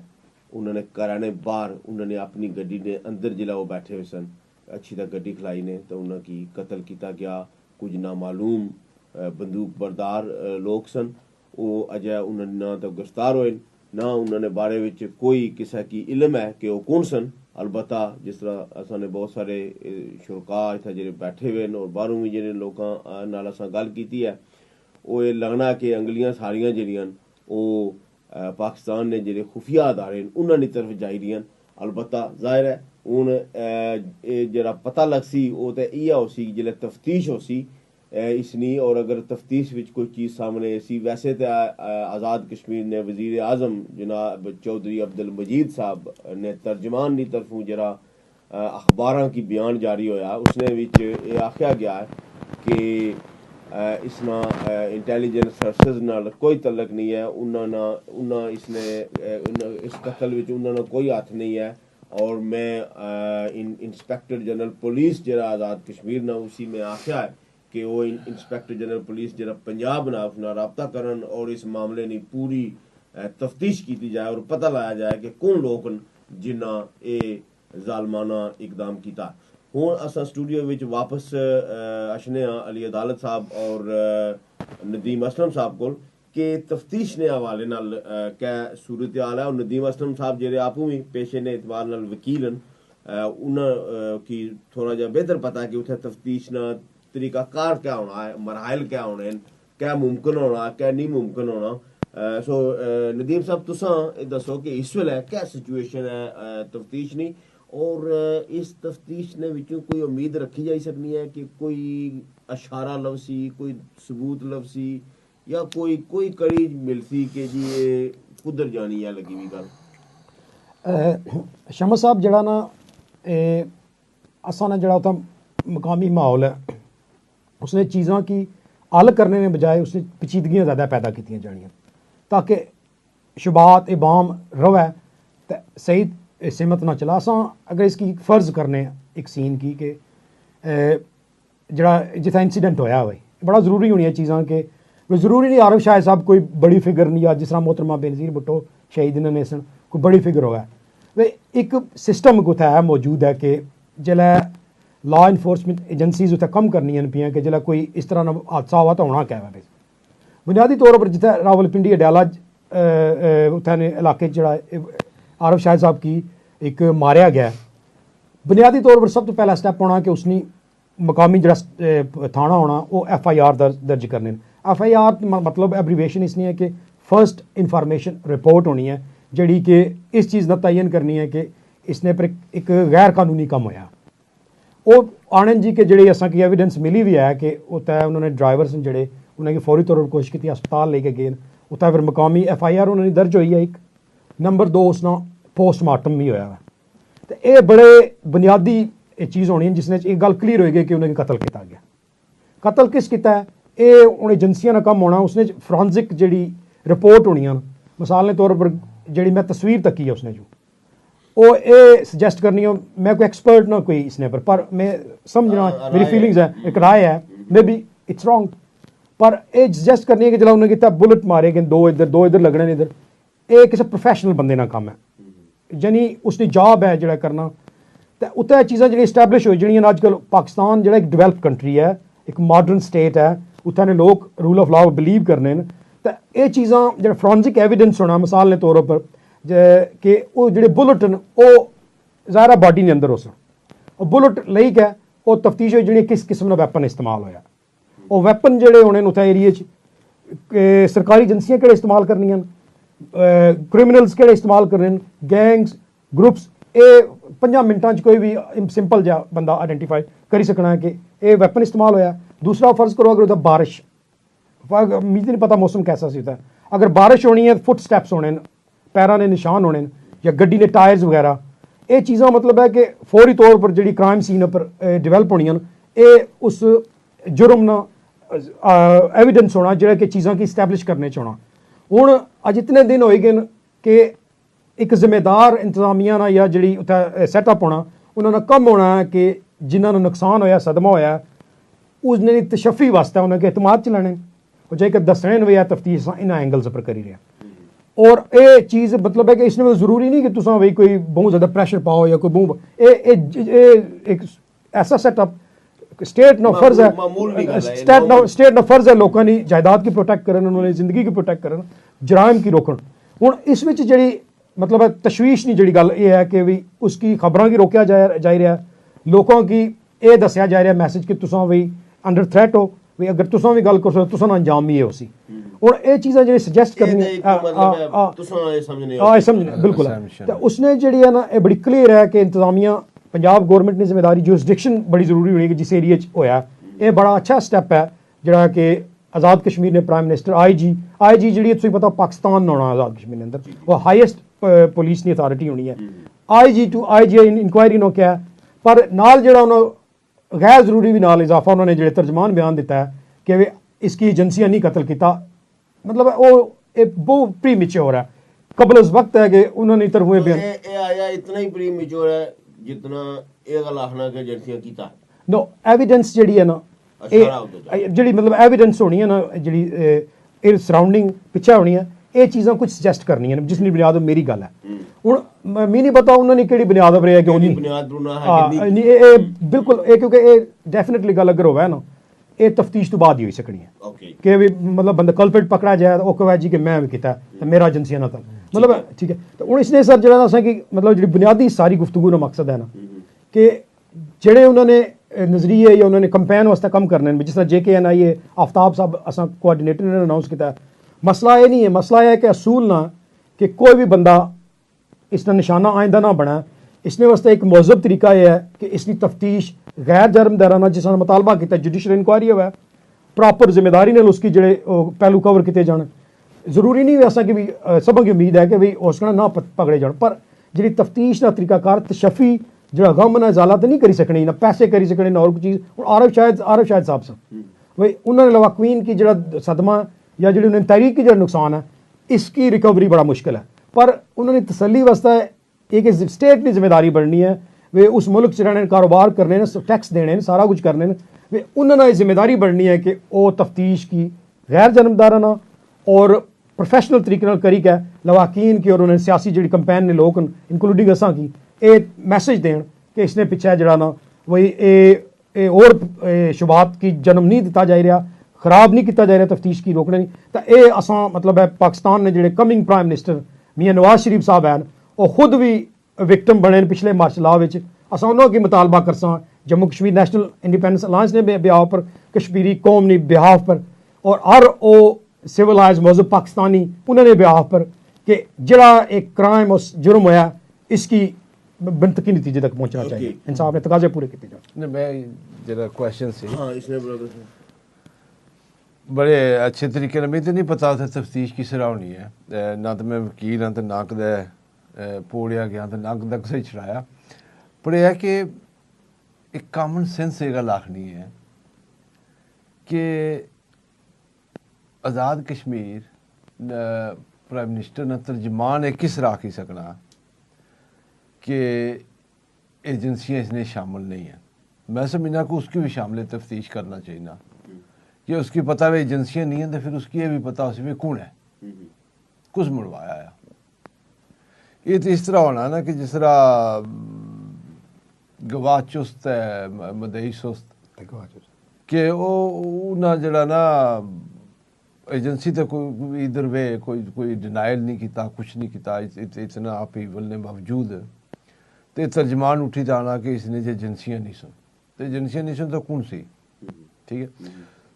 उन्होंने घराने बाहर उन्होंने अपनी गड्डी ने अंदर जिला वो बैठे हुए सन अच्छी तक गड्डी खलाई ने तो उन्होंने की कत्ल किया गया। कुछ नामालूम बंदूक बरदार लोग सन वो अजय उन्होंने ना तो गिरफ्तार होए ना उन्होंने बारे विच कोई किसी की इलम है कि वो कौन सन। अलबत्ता जिस तरह असां बहुत सारे शुरका इत्थे जेह्ड़े बैठे हुए और बाहरों भी जेह्ड़े लोकां नाल असां गल कीती है वो ये लगना कि अंगलियां सारियां जेह्ड़ियां वो पाकिस्तान ने जेह्ड़े खुफिया अदारे उन्होंने तरफ जाई दियां। अलबत्ता जाहिर है हुण जेह्ड़ा पता लगसी वो तो इ'यै होसी जिसलै तफ्तीश होसी इसनी और अगर तफ्तीश विच कोई चीज़ सामने ऐसी वैसे तो आज़ाद कश्मीर ने वज़ीर आज़म जनाब चौधरी अब्दुल मजीद साहब ने तर्जमान की तरफों जरा अखबारां की बयान जारी होया उसने विच ये आख्या गया है कि इसना इंटैलीजेंस सर्विसेज नाल कोई तलक नहीं है उन्ना इसने इस कत्ल विच उन्होंने कोई हाथ नहीं है। और मैं इंस्पैक्टर जनरल पुलिस जरा आज़ाद कश्मीर ना उसी में आख्या है कि वो इंस्पैक्टर जनरल पुलिस जरा पंजाब नाल रबता करन और इस मामले की पूरी तफ्तीश की जाए और पता लाया जाए कि कौन लोग जिन्ना ये जालमाना इकदाम किया। हुण असां स्टूडियो विच वापस अशने अली अदालत साहब और नदीम असलम साहब कोल कि तफ्तीश ने हवाले नाल कै सूरत हाल है। और नदीम असलम साहब जेह्ड़े आपूं भी पेशे ने एतबार नाल वकील न उन्हां की थोड़ा जिहा बेहतर पता है कि उत्थे तफ्तीश ना तरीकाकार क्या होना है मरहल क्या होने क्या मुमकिन होना क्या नहीं मुमकिन होना। सो नदीम साहब तुसां दसो कि इस वेले क्या सिचुएशन है तफ्तीश नहीं और इस तफ्तीश ने विचों कोई उम्मीद रखी जाई सकनी है कि कोई अशारा लवसी कोई सबूत लवसी या कोई कड़ी मिलसी कि जी ये कुदर जानी है लगी हुई गल।
शमस साहब जड़ा ना असा ना जड़ा उत्थै मकामी माहौल है उसने चीज़ां की हल करने ने बजाय उसने पेचीदगियां ज़्यादा पैदा कीतियां जानियां ताकि शुबात इबाम रवै तो सही सिमत ना चला। असां अगर इसकी फ़र्ज़ करने एक सीन की कि जड़ा जित्थै इंसीडेंट होया होए बड़ा ज़रूरी होनी चीज़ां कि ज़रूरी नहीं आरफ शाहिद साहब कोई बड़ी फिगर नहीं या जिस तरह मोहतरमा बेनज़ीर भुट्टो शहीद ने सन कोई बड़ी फिगर होगा वे एक सिस्टम कुत्थै है मौजूद है कि जिसलै लॉ इनफोर्समेंट एजेंसीज उत्थे कम करनियां पियां कि जिसलै कोई इस तरह का हादसा हुआ तो होना क्या है। बुनियादी तौर पर जित्थै रावलपिंडी अडयाला उत्थे ने इलाके जड़ा आरफ शाहिद साहब की एक मारिया गया बुनियादी तौर पर सब तो पहला स्टैप होना कि उसने मकामी जड़ा थाना होना वो FIR दर्ज करने। FIR मतलब एब्रीवेशन इसलिए है कि फर्स्ट इंफॉर्मेशन रिपोर्ट होनी है जड़ी कि इस चीज़ का तयन करनी है कि इसने पर एक गैर कानूनी कम होया वो आनंद जी के जड़े असा की एविडेंस मिली भी है कि उत्थे उन्होंने ड्राइवर सन जड़े उन्हें फौरी तौर पर कोशिश की अस्पताल लेके गए उत्थे फिर मकामी FIR उन्होंने दर्ज हुई है एक नंबर 2 उसना पोस्टमार्टम भी होया तो ये बड़े बुनियादी चीज़ होनी है जिसने एक गल क्लीयर हो गई कि उन्हें कत्ल किया गया। कत्ल किस किया है ये उन एजेंसियां का कम होना उसने फोरेंसिक जी रिपोर्ट होनी मिसाल के तौर पर जी मैं तस्वीर तकी है उसने जो वो ये सजेस्ट करनी है मैं कोई एक्सपर्ट ना कोई इसने पर मैं समझना मेरी फीलिंग्स है एक राय है मे बी इट्स रॉन्ग पर यह सजेस्ट करनी है कि जो उन्हें किया बुलेट मारे गए दो इधर लगने इधर ये किसी प्रोफैशनल बंदे ना काम है यानी उसकी जॉब है जो करना तो उत्थे चीज़ां जी इस्टैबलिश हो जी अजकल पाकिस्तान जो एक डिवेलप कंट्री है एक मॉडर्न स्टेट है उत्थे ने लोग रूल ऑफ लॉ बिलीव करने तो ये चीज़ां जो फोरेंसिक एविडेंस होना मिसाल के तौर पर कि वो जो बुलेट न वो ज़ाहिर बॉडी के अंदर हो सन बुलेट लई गए वो तफ्तीश हुई जी किस किस्म का वैपन इस्तेमाल होया वो वैपन जोड़े होने उत्थे एरिए सरकारी एजेंसियां केड़े इस्तेमाल करनियां क्रिमिनल्स केड़े इस्तेमाल करने गैंग्स ग्रुप्स ये 5 मिनटां कोई भी सिंपल जा बंदा आइडेंटिफाई करी सकना है कि ये वैपन इस्तेमाल होया। दूसरा फर्ज करो अगर उधर बारिश मिगी नहीं पता मौसम कैसा सी उत्थे अगर बारिश होनी है फुट स्टैप्स होने पैरां ने निशान होने ਜਾਂ ਗੱਡੀ ਨੇ ਟਾਇਰਸ ਵਗੈਰਾ, ਇਹ ਚੀਜ਼ਾਂ ਮਤਲਬ ਹੈ ਕਿ ਫੌਰੀ ਤੌਰ ਪਰ ਜਿਹੜੀ ਕ੍ਰਾइम ਸੀਨ ਉੱਪਰ ਡਿਵੈਲਪ ਹੋਣੀਆਂ ਇਹ ਉਸ जुर्म ना एविडेंस होना जो कि चीज़ों की इस्टैबलिश करने च होना। हूँ अज इतने दिन होए गए कि एक जिम्मेदार इंतजामिया ना या जी उत्थे सैटअप होना उन्होंने कम होना है कि जिन्होंने नुकसान होया सदमा होया उसने तशफी वास्ते उन्होंने एतमाद च लैने और जेकर दसने भी है तफ्तीश इन्होंने एंगल्स पर करी रहा। और ये चीज़ मतलब है कि इसमें ज़रूरी नहीं कि तुम भाई कोई बहुत ज़्यादा प्रेशर पाओ या कोई बहुत एक ऐसा सैटअप स्टेट ना फर्ज है, स्टेट ना फर्ज है लोगों की जायदाद की प्रोटेक्ट करन, उन्होंने जिंदगी की प्रोटेक्ट करन, जराइम की रोकन। हुण इस विच जिहड़ी मतलब है तशवीश नहीं, जिहड़ी गल ये है कि भी उसकी खबरां की रोकया जा रहा, लोगों की ये दस्या जा रहा मैसेज कि तुसां भी अंडर थ्रेट हो, भी अगर तुसां भी गल करो तुसां दा अंजाम भी है उसी। हुण ये चीज़ां जिहड़ी सजैस्ट करनी समझने बिल्कुल है। तो उसने जिहड़ी है ना ये बड़ी क्लीयर है कि इंतजामिया पंजाब गौरमेंट ने जिम्मेदारी जुरिसडिक्शन बड़ी जरूरी होनी कि जिस एरिया होया ये बड़ा अच्छा स्टैप है जिहड़ा कि आज़ाद कश्मीर ने प्राइम मिनिस्टर आई जी जी पता पाकिस्तान होना आज़ाद कश्मीर के अंदर वो हाईएस्ट पुलिस की अथॉरिटी होनी है। IG टू IG इंक्वायरी नो क्या पर नाल जिहड़ा उन्होंने गैर जरूरी भी नाल इजाफा उन्होंने जो तर्जमान बयान दिता है कि इसकी एजेंसियां नहीं कत्ल किया, मतलब वो बहुत प्री मिच्योर है, कबल उस वक्त है कि उन्होंने तरफुए बयान
आया इतना ही प्री मिच्योर है जितना ये गल आखना कि एजेंसियां कीता
नो एविडेंस जिहड़ी है ना जिहड़ी मतलब एविडेंस होनी है ना जिहड़ी सराउंडिंग पिछे होनी है ये चीज़ां कुछ सजैस्ट करनी है जिसकी बुनियाद मेरी गल है। हुण मैं नहीं पता उन्होंने किहड़ी बुनियाद पर क्यों नहीं बिल्कुल क्योंकि ये डेफिनेटली गल अगर होवे ना ये तफ्तीश तो बाद ही हो सकनी है कि भी मतलब बंदा कल्प्रिट पकड़ा जाए तो कहे जी कि मैं भी किया तो मेरा एजेंसियां ना मतलब ठीक है। तो हूँ इसलिए सर जो असें कि मतलब जी बुनियादी सारी गुफ्तगू का मकसद है ना कि जेड़े उन्होंने नज़रिए या उन्होंने कंपेन वास्ते कम करने जिस तरह JKNI आफ्ताब साहब असा कोआर्डिनेटर ने अनाउंस किया, मसला ये नहीं है, मसला यह है कि असूल ना कि कोई भी बंदा इसका निशाना आइंदा ना बना। इसने वास्ते एक महजब तरीका यह है कि इसकी तफ्तीश गैर जरमदाराना जिसने मुतालबा किया जुडिशल इंक्वायरी हुआ प्रॉपर जिम्मेदारी ने उसकी जोड़े पहलू कवर किए जाने। जरूरी नहीं असा कि भी सब की उम्मीद है कि भी उसका ना पकड़े जान, पर जी तफ्तीश का तरीकाकार तशफी जो गम ना इजाला तो नहीं करी सकनी, ना पैसे करी सकने ना और कोई चीज़। आरफ शाहिद साहब भाई उन्होंने लवाकवीन की जो सदमा या जी उन्हें तहरीक की जो नुकसान है इसकी रिकवरी बड़ा मुश्किल है, पर उन्होंने तसली वास्ता एक स्टेट की जिम्मेदारी बननी है वे उस मुल्क च रहने कारोबार करने ने टैक्स देने सारा कुछ करने वे उन्होंने जिम्मेदारी बननी है कि वो तफ्तीश की गैर जरमदाराना और प्रोफेशनल तरीके नाल करी कै लवाकीन की और उन्होंने सियासी जी कंपेन ने लोग इंक्लूडिंग असा की ये मैसेज देन कि इसने पिछे जरा ना वही और शुबात की जन्म नहीं दिता जा रहा, खराब नहीं किया जा रहा तफ्तीश की रोकने नहीं। तो ये असा मतलब है पाकिस्तान ने जोड़े कमिंग प्राइम मिनिस्टर मियाँ नवाज शरीफ साहब हैं वो खुद भी विक्टम बने पिछले मार्शल लॉ असा उन्होंने की मुतालबा करसा Jammu Kashmir national independence alliance ने ब्याह पर कश्मीरी कौम ने ब्याह पर और हर वो सिविलाइज मौजूद पाकिस्तानी उन्होंने ब्याह पर कि जड़ा एक क्राइम और जुर्म होया इसकी बनतकी नतीजे तक पहुंचना चाहिए, इंसाफ ने तकाजे पूरे किए जाए।
मैं जरा क्वेश्चन से
इसने
बड़े अच्छे तरीके ने मुझे नहीं पता था तफ्तीश किस तरह होनी है, ना तो मैं वकील हाँ तो ना कदे पोड़िया गया तो ना कदा किसी छड़ाया, पर यह है कि एक कॉमन सेंस ये गल आखनी है कि आज़ाद कश्मीर प्राइम मिनिस्टर ने तर्जमान किस तरह आखी सकना कि एजेंसियाँ इसमें शामिल नहीं हैं। मैं समझना कि उसकी भी शामिल तफ्तीश करना चाहिए ना कि उसकी पता वे एजेंसियाँ नहीं हैं तो फिर उसकी ये भी पता उसमें कौन है कुछ मुड़वाया है। ये तो इस तरह होना ना कि जिस तरह गवाह चुस्त है मदई सुस्त कि वो ना जड़ा ना एजेंसी तो कोई इधर वे कोई डिनाइल नहीं किया कुछ नहीं किया इतना आप ही बोलने बावजूद तो तर्जमान उठी जाना कि इसने जो एजेंसियाँ नहीं सुन तो एजेंसियाँ नहीं सुन तो कौन सी ठीक है।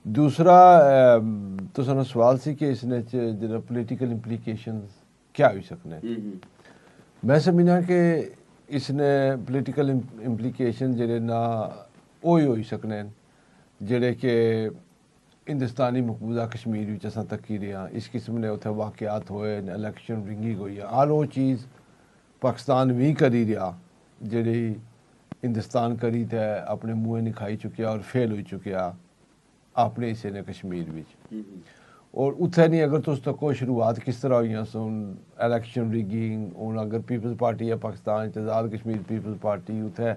दूसरा तो सानू सवाल सी कि इसने जो पोलिटिकल इंप्लीकेशन क्या हो सकने, मैं समझना कि इसने पोलिटिकल इंप्लीकेशन जेडे ना वो ही हो सकने जेडे कि हिंदुस्तानी मकबूजा कश्मीर तक ही रहा इस किस्म ने उत्थे वाकयात होए इलैक्शन रिंगिंग हुई है हर वो चीज़ पाकिस्तान भी करी रहा जेह्ड़ी हिंदुस्तान करी ते अपने मुँह नहीं खाई चुकिया और फेल हो चुकिया अपने हिस्से ने कश्मीर बिच और उत्थे नहीं अगर तुस तको शुरुआत किस तरह हुई सुन इलैक्शन रिगिंग हूँ अगर पीपल्स पार्टी है पाकिस्तान च आज़ाद कश्मीर पीपल्स पार्टी उत्थे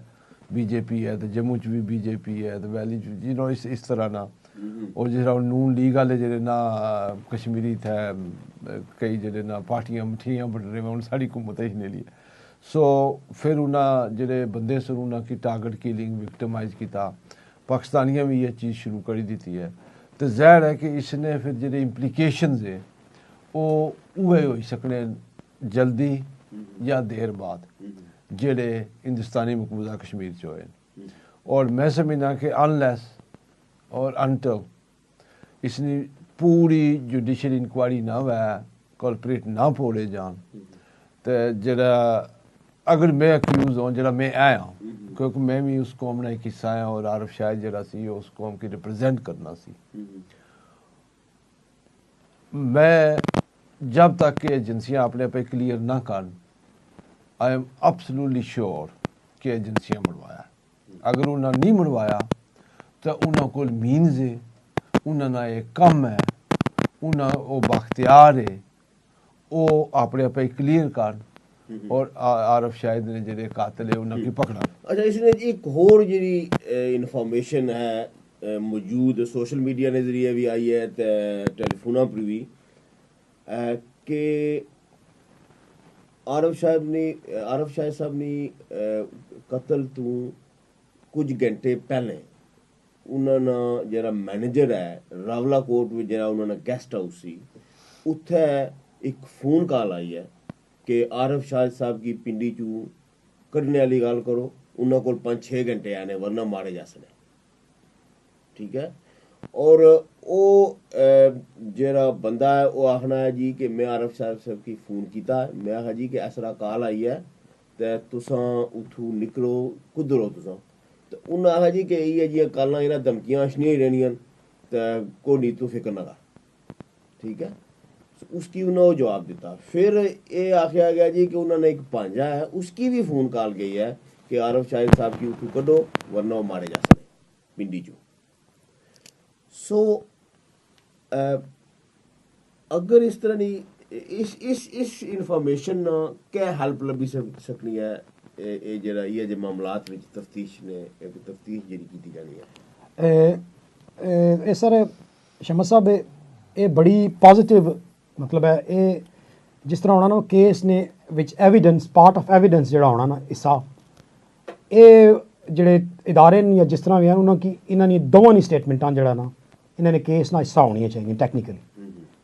बीजेपी है तो जम्मू च भी बीजेपी है तो वैली च नो इस तरह ना और जिस तरह नून लीग वाले जेह्ड़े ना कश्मीरी थे कई जेह्ड़े ना पार्टियां मठियां बन रहे हूँ साड़ी हुकूमत ही नहीं ली सो फिर उन्हें जेह्ड़े बंदे सन उन्हें की टारगेट किलिंग विक्टिमाइज किया पाकिस्तानियां भी ये चीज़ शुरू करी दी है तो ज़ाहिर है कि इसने फिर जेह्ड़े इम्प्लीकेशंस है वो उहे होई सकने जल्दी या देर बाद जेह्ड़े हिंदुस्तानी मकबूजा कश्मीर च होए और मैं समझना कि अनलेस और अनटिल इसनी पूरी जुडिशल इंक्वायरी ना होवे कल्प्रिट ना फोड़े जान तो जेह्ड़ा अगर मैं अक्यूज़ हूँ जेह्ड़ा मैं आया क्योंकि मैं भी उस कौम का एक हिस्सा है और आरफ शायद जेह्ड़ा सी उस कौम की रिप्रेजेंट करना सी मैं जब तक कि एजेंसियां अपने पे क्लियर ना कर आई एम एब्सोल्युटली श्योर कि एजेंसियां मरवाया अगर उन्हें नहीं मरवाया तो उन्होंने कोल मीन्स है उन्होंने एक कम है उन्हें वो बख्तियार है वो अपने पे क्लियर कर और आरफ शाहिद ने जेह्ड़े कातिल है उन्हें की पकड़ा
अच्छा इसने एक होर जेह्ड़ी इन्फॉर्मेशन है मौजूद सोशल मीडिया के जरिए भी आई है ते टेलीफोना पर भी कि आरफ शाहिद साहब ने कतल तो कुछ घंटे पहले उन्होंने जरा मैनेजर है रावला कोट में जरा उन्होंने गेस्ट हाउस सी उत्थे एक फोन कॉल आई है कि आरफ शाहिद साहब की पिंडी चू कड्ढने वाली गल करो उन्होंने को 5-6 घंटे आने वरना मारे जा सने ठीक है और वो जरा बंदा है वो आखना है जी कि मैं आरफ शाहिद साहब की फोन किया मैं आखा जी कि इस तरह कॉल आई है तो तुसां उत्थू निकलो कुद्धर हो तुसां तो उन्हें आखा जी कि इ'यै जियां कल्लां इ'नें धमकियां अछनियां ही रहनियां तो कोई नी तू फिक्र ना कर ठीक है उसकी उन्होंने वो जवाब दिता फिर ये आख्या गया जी कि उन्होंने एक भांजा है उसकी भी फोन कॉल गई है कि आरफ शाहिद साहब की उत्थू कड्ढो वरना वो मारे जा सके पिंडी चो सो अगर इस तरह की इस इंफॉर्मेशन ना क्या हेल्प लभी सकनी है ये जरा ये जे मामलात विच तफ्तीश ने तफ्तीश जेह्ड़ी कीती जानी है
सर शमस साहब ये बड़ी पॉजिटिव मतलब है ये जिस तरह होना ना केस ने विच एविडेंस पार्ट ऑफ एविडेंस जेह्ड़ा होना ना हिस्सा ये जेह्ड़े इदारे न या जिस तरह भी हैं उन्होंने की इन्होंने दोवां दी स्टेटमेंटां जेह्ड़ा ना इन्होंने केस ना हिस्सा होनियां चाहिए टेक्निकली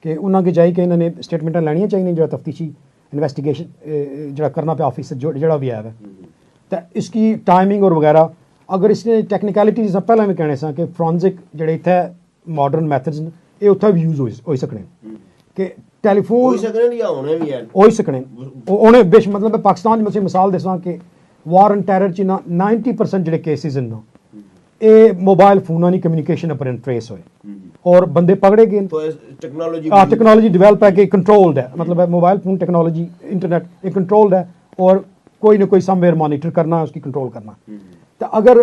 कि उन्होंने जाई के इन्होंने स्टेटमेंटां लैनियां चाहिए जेह्ड़ा तफ्तीशी इन्वेस्टिगेशन जेह्ड़ा करना पे ऑफिसर जेह्ड़ा भी है तो इसकी टाइमिंग और वगैरह अगर इसने टेक्निकलिटीज पहले भी कहने सा कि फ्रॉन्जिक जेह्ड़े इत्थै मॉडर्न मैथड्स न ये उत्थै भी यूज होई सकने कि टेलीफोन
होई सकने या होने भी हैं
होई सकने उ'नें बेश मतलब पाकिस्तान में मिसाल दस्सां कि वार एंड टेरर च ना 90% जेह्ड़े केसेस न ना ये मोबाइल फोनां दी कम्युनिकेशन उप्पर ट्रेस होए और बंदे पकड़े गए
तो टेक्नोलॉजी
टेक्नोलॉजी डेवलप है कि कंट्रोल्ड है मतलब है मोबाइल फोन टेक्नोलॉजी इंटरनेट ये कंट्रोल्ड है और कोई ना कोई समवेयर मॉनिटर करना है उसकी कंट्रोल करना तो अगर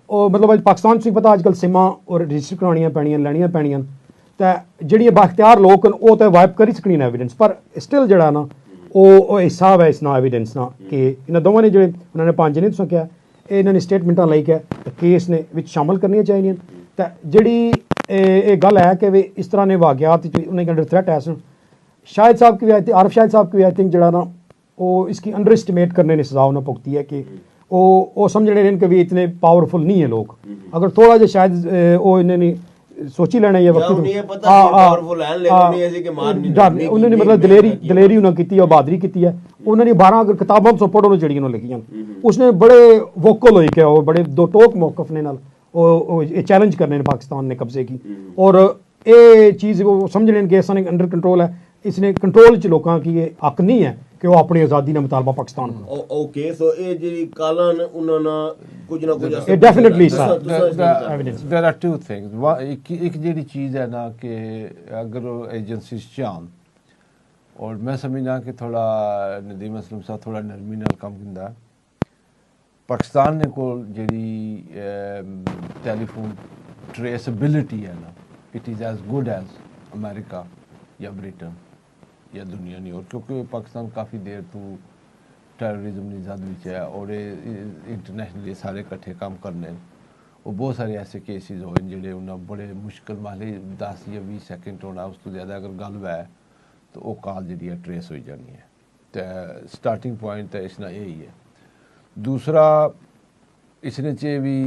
मतलब पाकिस्तान च पता अजकल सिमां और रजिस्टर करानियां पैनियां लैनियां पैनियां तो जेह्ड़ियां बाख्तियार लोग न वो तो वाइप करी सकनी एविडेंस पर स्टिल जेह्ड़ा ना वो हिस्सा है इस ना एविडेंस ना कि इन्होंने दोवां ने जेह्ड़े उन्होंने पंज ने तुसें क्या इन्होंने स्टेटमेंटां लाई के केस ने विच शामिल करनियां चाहिए तो जेह्ड़ी गल है कि इस तरह ने वाकयात उन्हें अंडर थ्रेट है शाहिद साहब की भी आरफ शाहिद साहब की भी आई थिंक जेह्ड़ा ना वो इसकी अंडर एस्टिमेट करने ने सजा उन्हें भुगती है कि वो समझने इनके भी इतने पावरफुल नहीं है लोग अगर थोड़ा जा शायद वो इन्होंने सोची लेना ये वक्त उन्होंने मतलब दलेरी उन्हें की और बहादरी की है उन्होंने 12 अगर किताबां सौ पढ़ो जड़ियां लिखियां उसने बड़े वोकल होई के बड़े दो टोक मौकफ ने नाल चैलेंज करने ने पाकिस्तान ने कब्जे की और ये चीज़ वो समझने कि इसने अंडर कंट्रोल है इसने कंट्रोल च लोगों की ये हक नहीं है कि वो अपनी आज़ादी का मुतालबा पाकिस्तान को
ओके सो ये जी कालन उन्होंने कुछ ना कुछ
definitely
there are two things एक जेह्ड़ी चीज़ है ना कि अगर एजेंसीज चाहन और मैं समझना कि थोड़ा नदीम असलम साहब थोड़ा नरमी नाल कम किंदा पाकिस्तान ने को जी टेलीफोन ट्रेसबिलिटी है ना it is as good as America या ब्रिटेन या दुनिया नहीं और क्योंकि पाकिस्तान काफ़ी देर तो टेररिज्म की जद विच है और इंटरनेशनली सारे इकट्ठे काम करने और बहुत सारे ऐसे केसेस होए जेह्ड़े उन्हें बड़े मुश्किल माले 10 या 20 सेकंड होना उस तो ज़्यादा अगर गल है तो वो कॉल जी है ट्रेस हो जानी है तो स्टार्टिंग पॉइंट तो इसना यही है दूसरा इसने च भी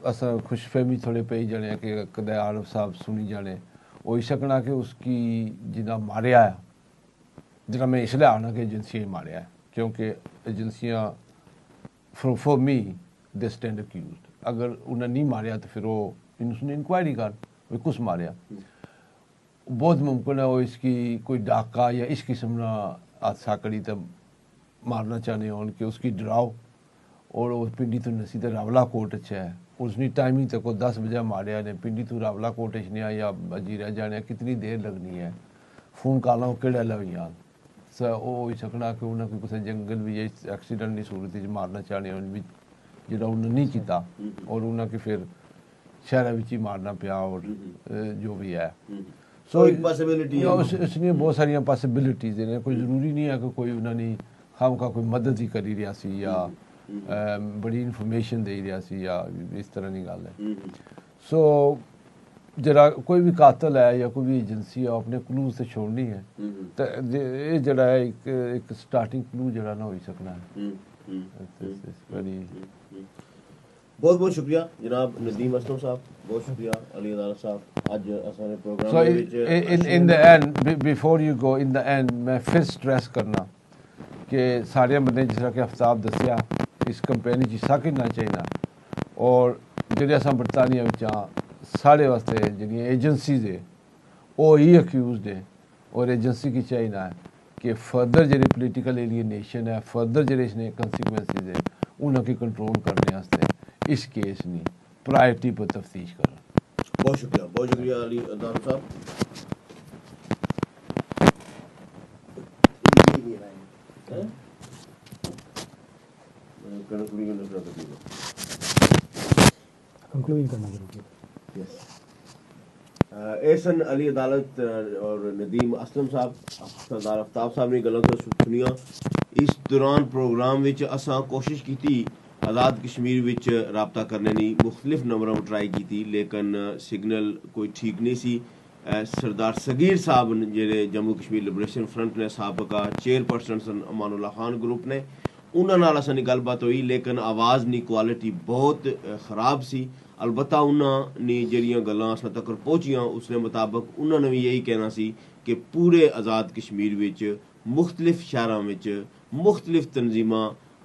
असा खुशफहमी थोड़े पई जाने कि कदे आरफ साहब सुनी जाने हो सकना कि उसकी जिन्ना मारिया है जिन्ना मैं इसलिए आना कि एजेंसियाँ मारिया है क्योंकि एजेंसियाँ for me they stand accuse अगर उन्हें नहीं मारिया तो फिर वो उसने इंक्वायरी कर वो कुछ मारिया बहुत मुमकिन है वो इसकी कोई डाका या इस किस्म का हादसा करी तो मारना चाहने हो कि उसकी डराओ और वो पिंडी तो नसी तो रावला कोट अच्छा है उसने टाइमिंग तक 10 बजे मारिया ने पिंडी तो रावला कोट इचने या अजीरा जाने कितनी देर लगनी है फोन कॉलों केड़ा लवियां सो हो सकना कि उन्हें कोई किसी जंगल भी एक्सीडेंट की सूरत मारना चाहने हो भी जो उन्हें नहीं किया और उन्हें कि फिर शहर विच ही मारना पिया और जो भी है सो इसलिए बहुत सारिया पॉसिबिलिटीज ने कोई ज़रूरी नहीं है कि कोई उन्होंने खाम का कोई मदद ही करी रहा सी या बड़ी इन्फॉर्मेशन दे रहा सी या इस तरह की गल है सो जरा कोई भी कातल है या कोई भी एजेंसी है अपने क्लूज से छोड़नी है तो ये जरा है एक स्टार्टिंग क्लू जरा ना हो सकना है
बहुत बहुत शुक्रिया जनाब नदीम असलम साहब बहुत शुक्रिया अली अदालत साहब आज असाने प्रोग्राम
so
दे विच
in the end before you go in the end मैं फिर स्ट्रेस करना कि सारे बंदे जिस तरह के आफ्ताब दसिया इस कंपेनी च हिस्सा किन्ना चाहिए और जेह्ड़े असां बरतानिया बिच्चा साढ़े वास्ते जेह्ड़ियां एजेंसीज है वो ही अक्यूज है और एजेंसी की चाहिए है कि फर्दर जेह्ड़े पोलिटिकल एलियनेशन है फर्दर जेह्ड़े इसने कंसिक्वेंसिस है उन्हें कंट्रोल करने वास्ते इस केस ने प्रायोरिटी पर तफ्तीश करें
बहुत शुक्रिया अली अदालत साहब
कंक्लूजन करना जरूरी है
एहसन अली अदालत और नदीम असलम साहब सरदार आफ्ताब साहब ने गलों तो सुनिया इस दौरान प्रोग्राम विच असां कोशिश की आज़ाद कश्मीर विच राबता करने की मुख्तलिफ नंबरों पर ट्राई की लेकिन सिग्नल कोई ठीक नहीं सी सरदार सगीर साहब जेह्ड़े जम्मू कश्मीर लिबरेशन फ्रंट ने साबका चेयरपर्सन सन अमानुल्लाह खान ग्रुप ने उन्हां नाल असां दी गलबात हुई लेकिन आवाज़ दी क्वालिटी बहुत खराब सी अलबत्ता उन्होंने जड़ियाँ गल्लां असां तक पहुँचियां उसके मुताबिक उन्होंने भी यही कहना सी कि पूरे आज़ाद कश्मीर विच मुख्तलिफ शहरों विच मुख्तलिफ तंजीमां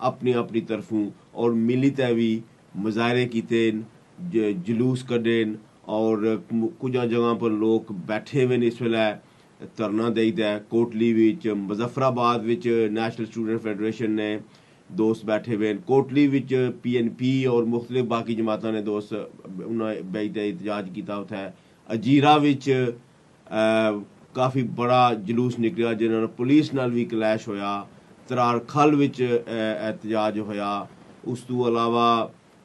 अपनी अपनी तरफों और मिली तै भी मुजाहरे किते जुलूस कड्ढे और कुछ जगह पर लोग बैठे हुए इस वेले धरना देईदा है कोटली विच मुजफ्फराबाद विच नेशनल स्टूडेंट फेडरेशन ने दोस्त बैठे हुए कोटली विच PNP और मुख्तलिफ बाकी जमातां ने दोस्त उन्हें बेईदा एहतजाज किया उत्थे अजीरा विच काफ़ी बड़ा जुलूस निकलिया जिन्होंने पुलिस नाल भी क्लैश होया तरार खल विच एहतजाज होया उस तो अलावा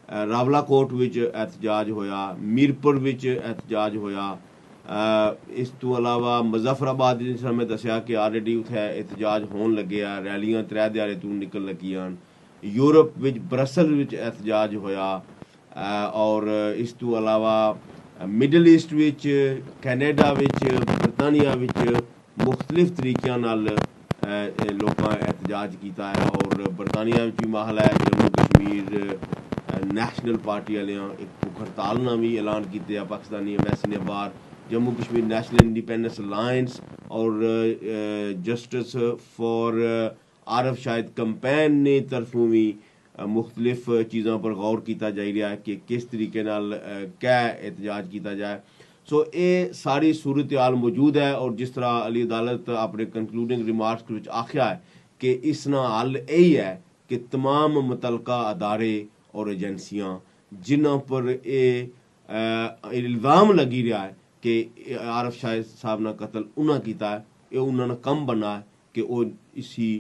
रावलाकोट विच एहतजाज होया मीरपुर विच एहतजाज होया इस तो अलावा मुजफ्फराबाद जिस समय दसिया कि ऑलरेडी उत्थे एहतजाज होन लगे आ रैलियां 3 दिहाड़े तू निकल लगियां यूरोप विच ब्रसल विच एहतजाज होया और इस तो अलावा मिडल ईस्ट विच कैनेडा विच बरतानिया विच मुख्तलिफ तरीक़ियां नाल लोकां एहतजाज किया है और बरतानिया विच भी माहौल है जम्मू कश्मीर नेशनल पार्टी वालियां एक भुख हड़ताल ना भी ऐलान किया पाकिस्तानी एम्बेसी ने बाहर Jammu Kashmir national independence alliance और justice for Arif Shahid campaign ने तरफों भी मुख्तलिफ चीज़ों पर गौर किया जा रहा है कि किस तरीके नाल क्या एहतजाज किया जाए सो ये सारी सूरत हाल मौजूद है और जिस तरह अली अदालत अपने कंक्लूडिंग रिमार्क्स विच आख्या है कि इसना हल यही है कि तमाम मुतलका अदारे और एजेंसियां जिन्हों पर इल्ज़ाम लगी रहा है कि आरफ शाहिद साहब ना कत्ल उन्हें किया है ये उन्होंने कम बना है कि वो इसी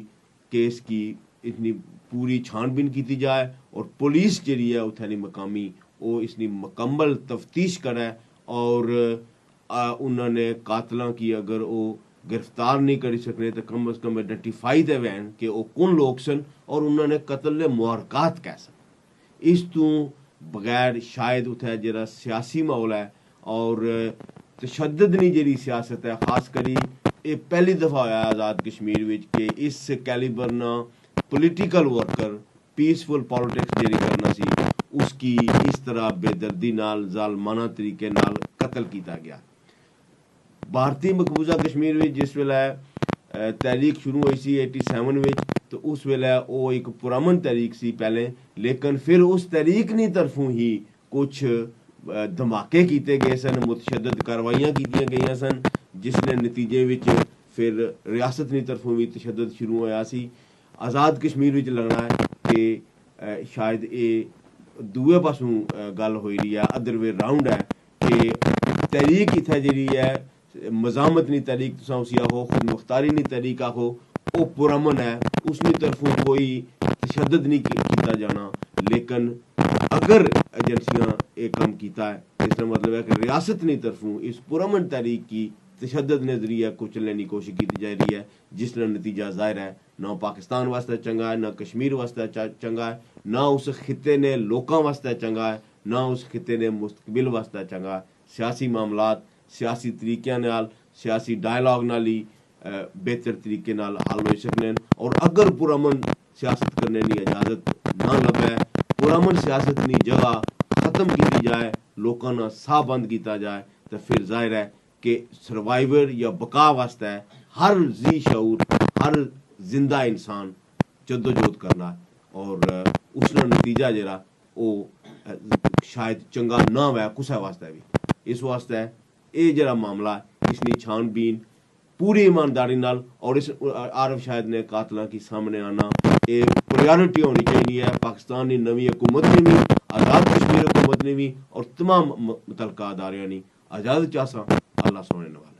केस की इतनी पूरी छानबीन की जाए और पुलिस जी है उत्थै मकामी वो इसकी मुकम्मल तफ्तीश करे और उन्होंने कातलों की अगर वो गिरफ्तार नहीं कर सकने तो कम अज कम आइडेंटिफाई तो वैन कि वो कौन लोग सन और उन्होंने कतल के मुहरकात कैसा इस तू बगैर शायद उत्थे जरा सियासी माहौल है और तशद्दद नहीं जी सियासत है खास करी ये पहली दफा होया आज़ाद कश्मीर विच कि इस कैलिबर ना पोलिटिकल वर्कर पीसफुल पॉलिटिक्स जी करना सी उसकी इस तरह बेदर्दी नाल जालमाना तरीके नाल कत्ल किया गया। भारतीय मकबूजा कश्मीर में जिस वेले तहरीक शुरू हुई सी 87 में तो उस वेले वो एक पुरअमन तहरीक सी पहले लेकिन फिर उस तहरीक नी तरफों ही कुछ धमाके किए गए सन मुतशद्दद कार्रवाइयां की गई सन जिसने नतीजे विच फिर रियासत नी तरफों भी तशद्दद शुरू होया सी। आज़ाद कश्मीर विच लगना है कि शायद ये दूए पासों गल हो रही है अदर वे राउंड है कि तहरीक इत्थे जी है मजामत नी तहरीक तुसा उसी आखो खुद मुख्तारी नी तहरीक आखो वो पुरअमन है उसकी तरफों कोई तशद्दद नहीं किया जाना लेकिन अगर एजेंसियां एक काम किया है इसका मतलब है कि रियासत नी तरफों इस पुरअमन तहरीक की तशद्दद ने जरिए कुचलने की कोशिश की जा रही है जिसका नतीजा जाहिर है ना पाकिस्तान वास्ते चंगा है ना कश्मीर वास्ते चंगा है ना उस खिते ने लोगों वास्ते चंगा है ना उस खिते ने मुस्तकबिल वास्ते चंगा है। सियासी मामलात सियासी तरीक़े नाल सियासी डायलॉग नाल ही बेहतर तरीके नाल हल हो सकने और अगर पुरअमन सियासत करने की इजाजत ना लगे पुरअमन सियासत की जगह खत्म की जाए लोगों ना साह बंद किया जाए तो फिर जाहिर है कि सर्वाइवर या बका वास्ते हर जी शऊर हर जिंदा इंसान जद्दोजहद करना है और उसका नतीजा जरा वो शायद चंगा ना हुआ कुसै वास्ते भी इस वास्ते ये जरा मामला इसकी छानबीन पूरी ईमानदारी नाल और इस आरफ शाहिद ने कातलों की सामने आना एक प्रायोरिटी होनी चाहिए है पाकिस्तान की नवी हुकूमत ने भी आज़ाद कश्मीर हुकूमत ने भी और तमाम मुतलका अदारियां ने आज़ाद चासा अल्लाह सोने वाला।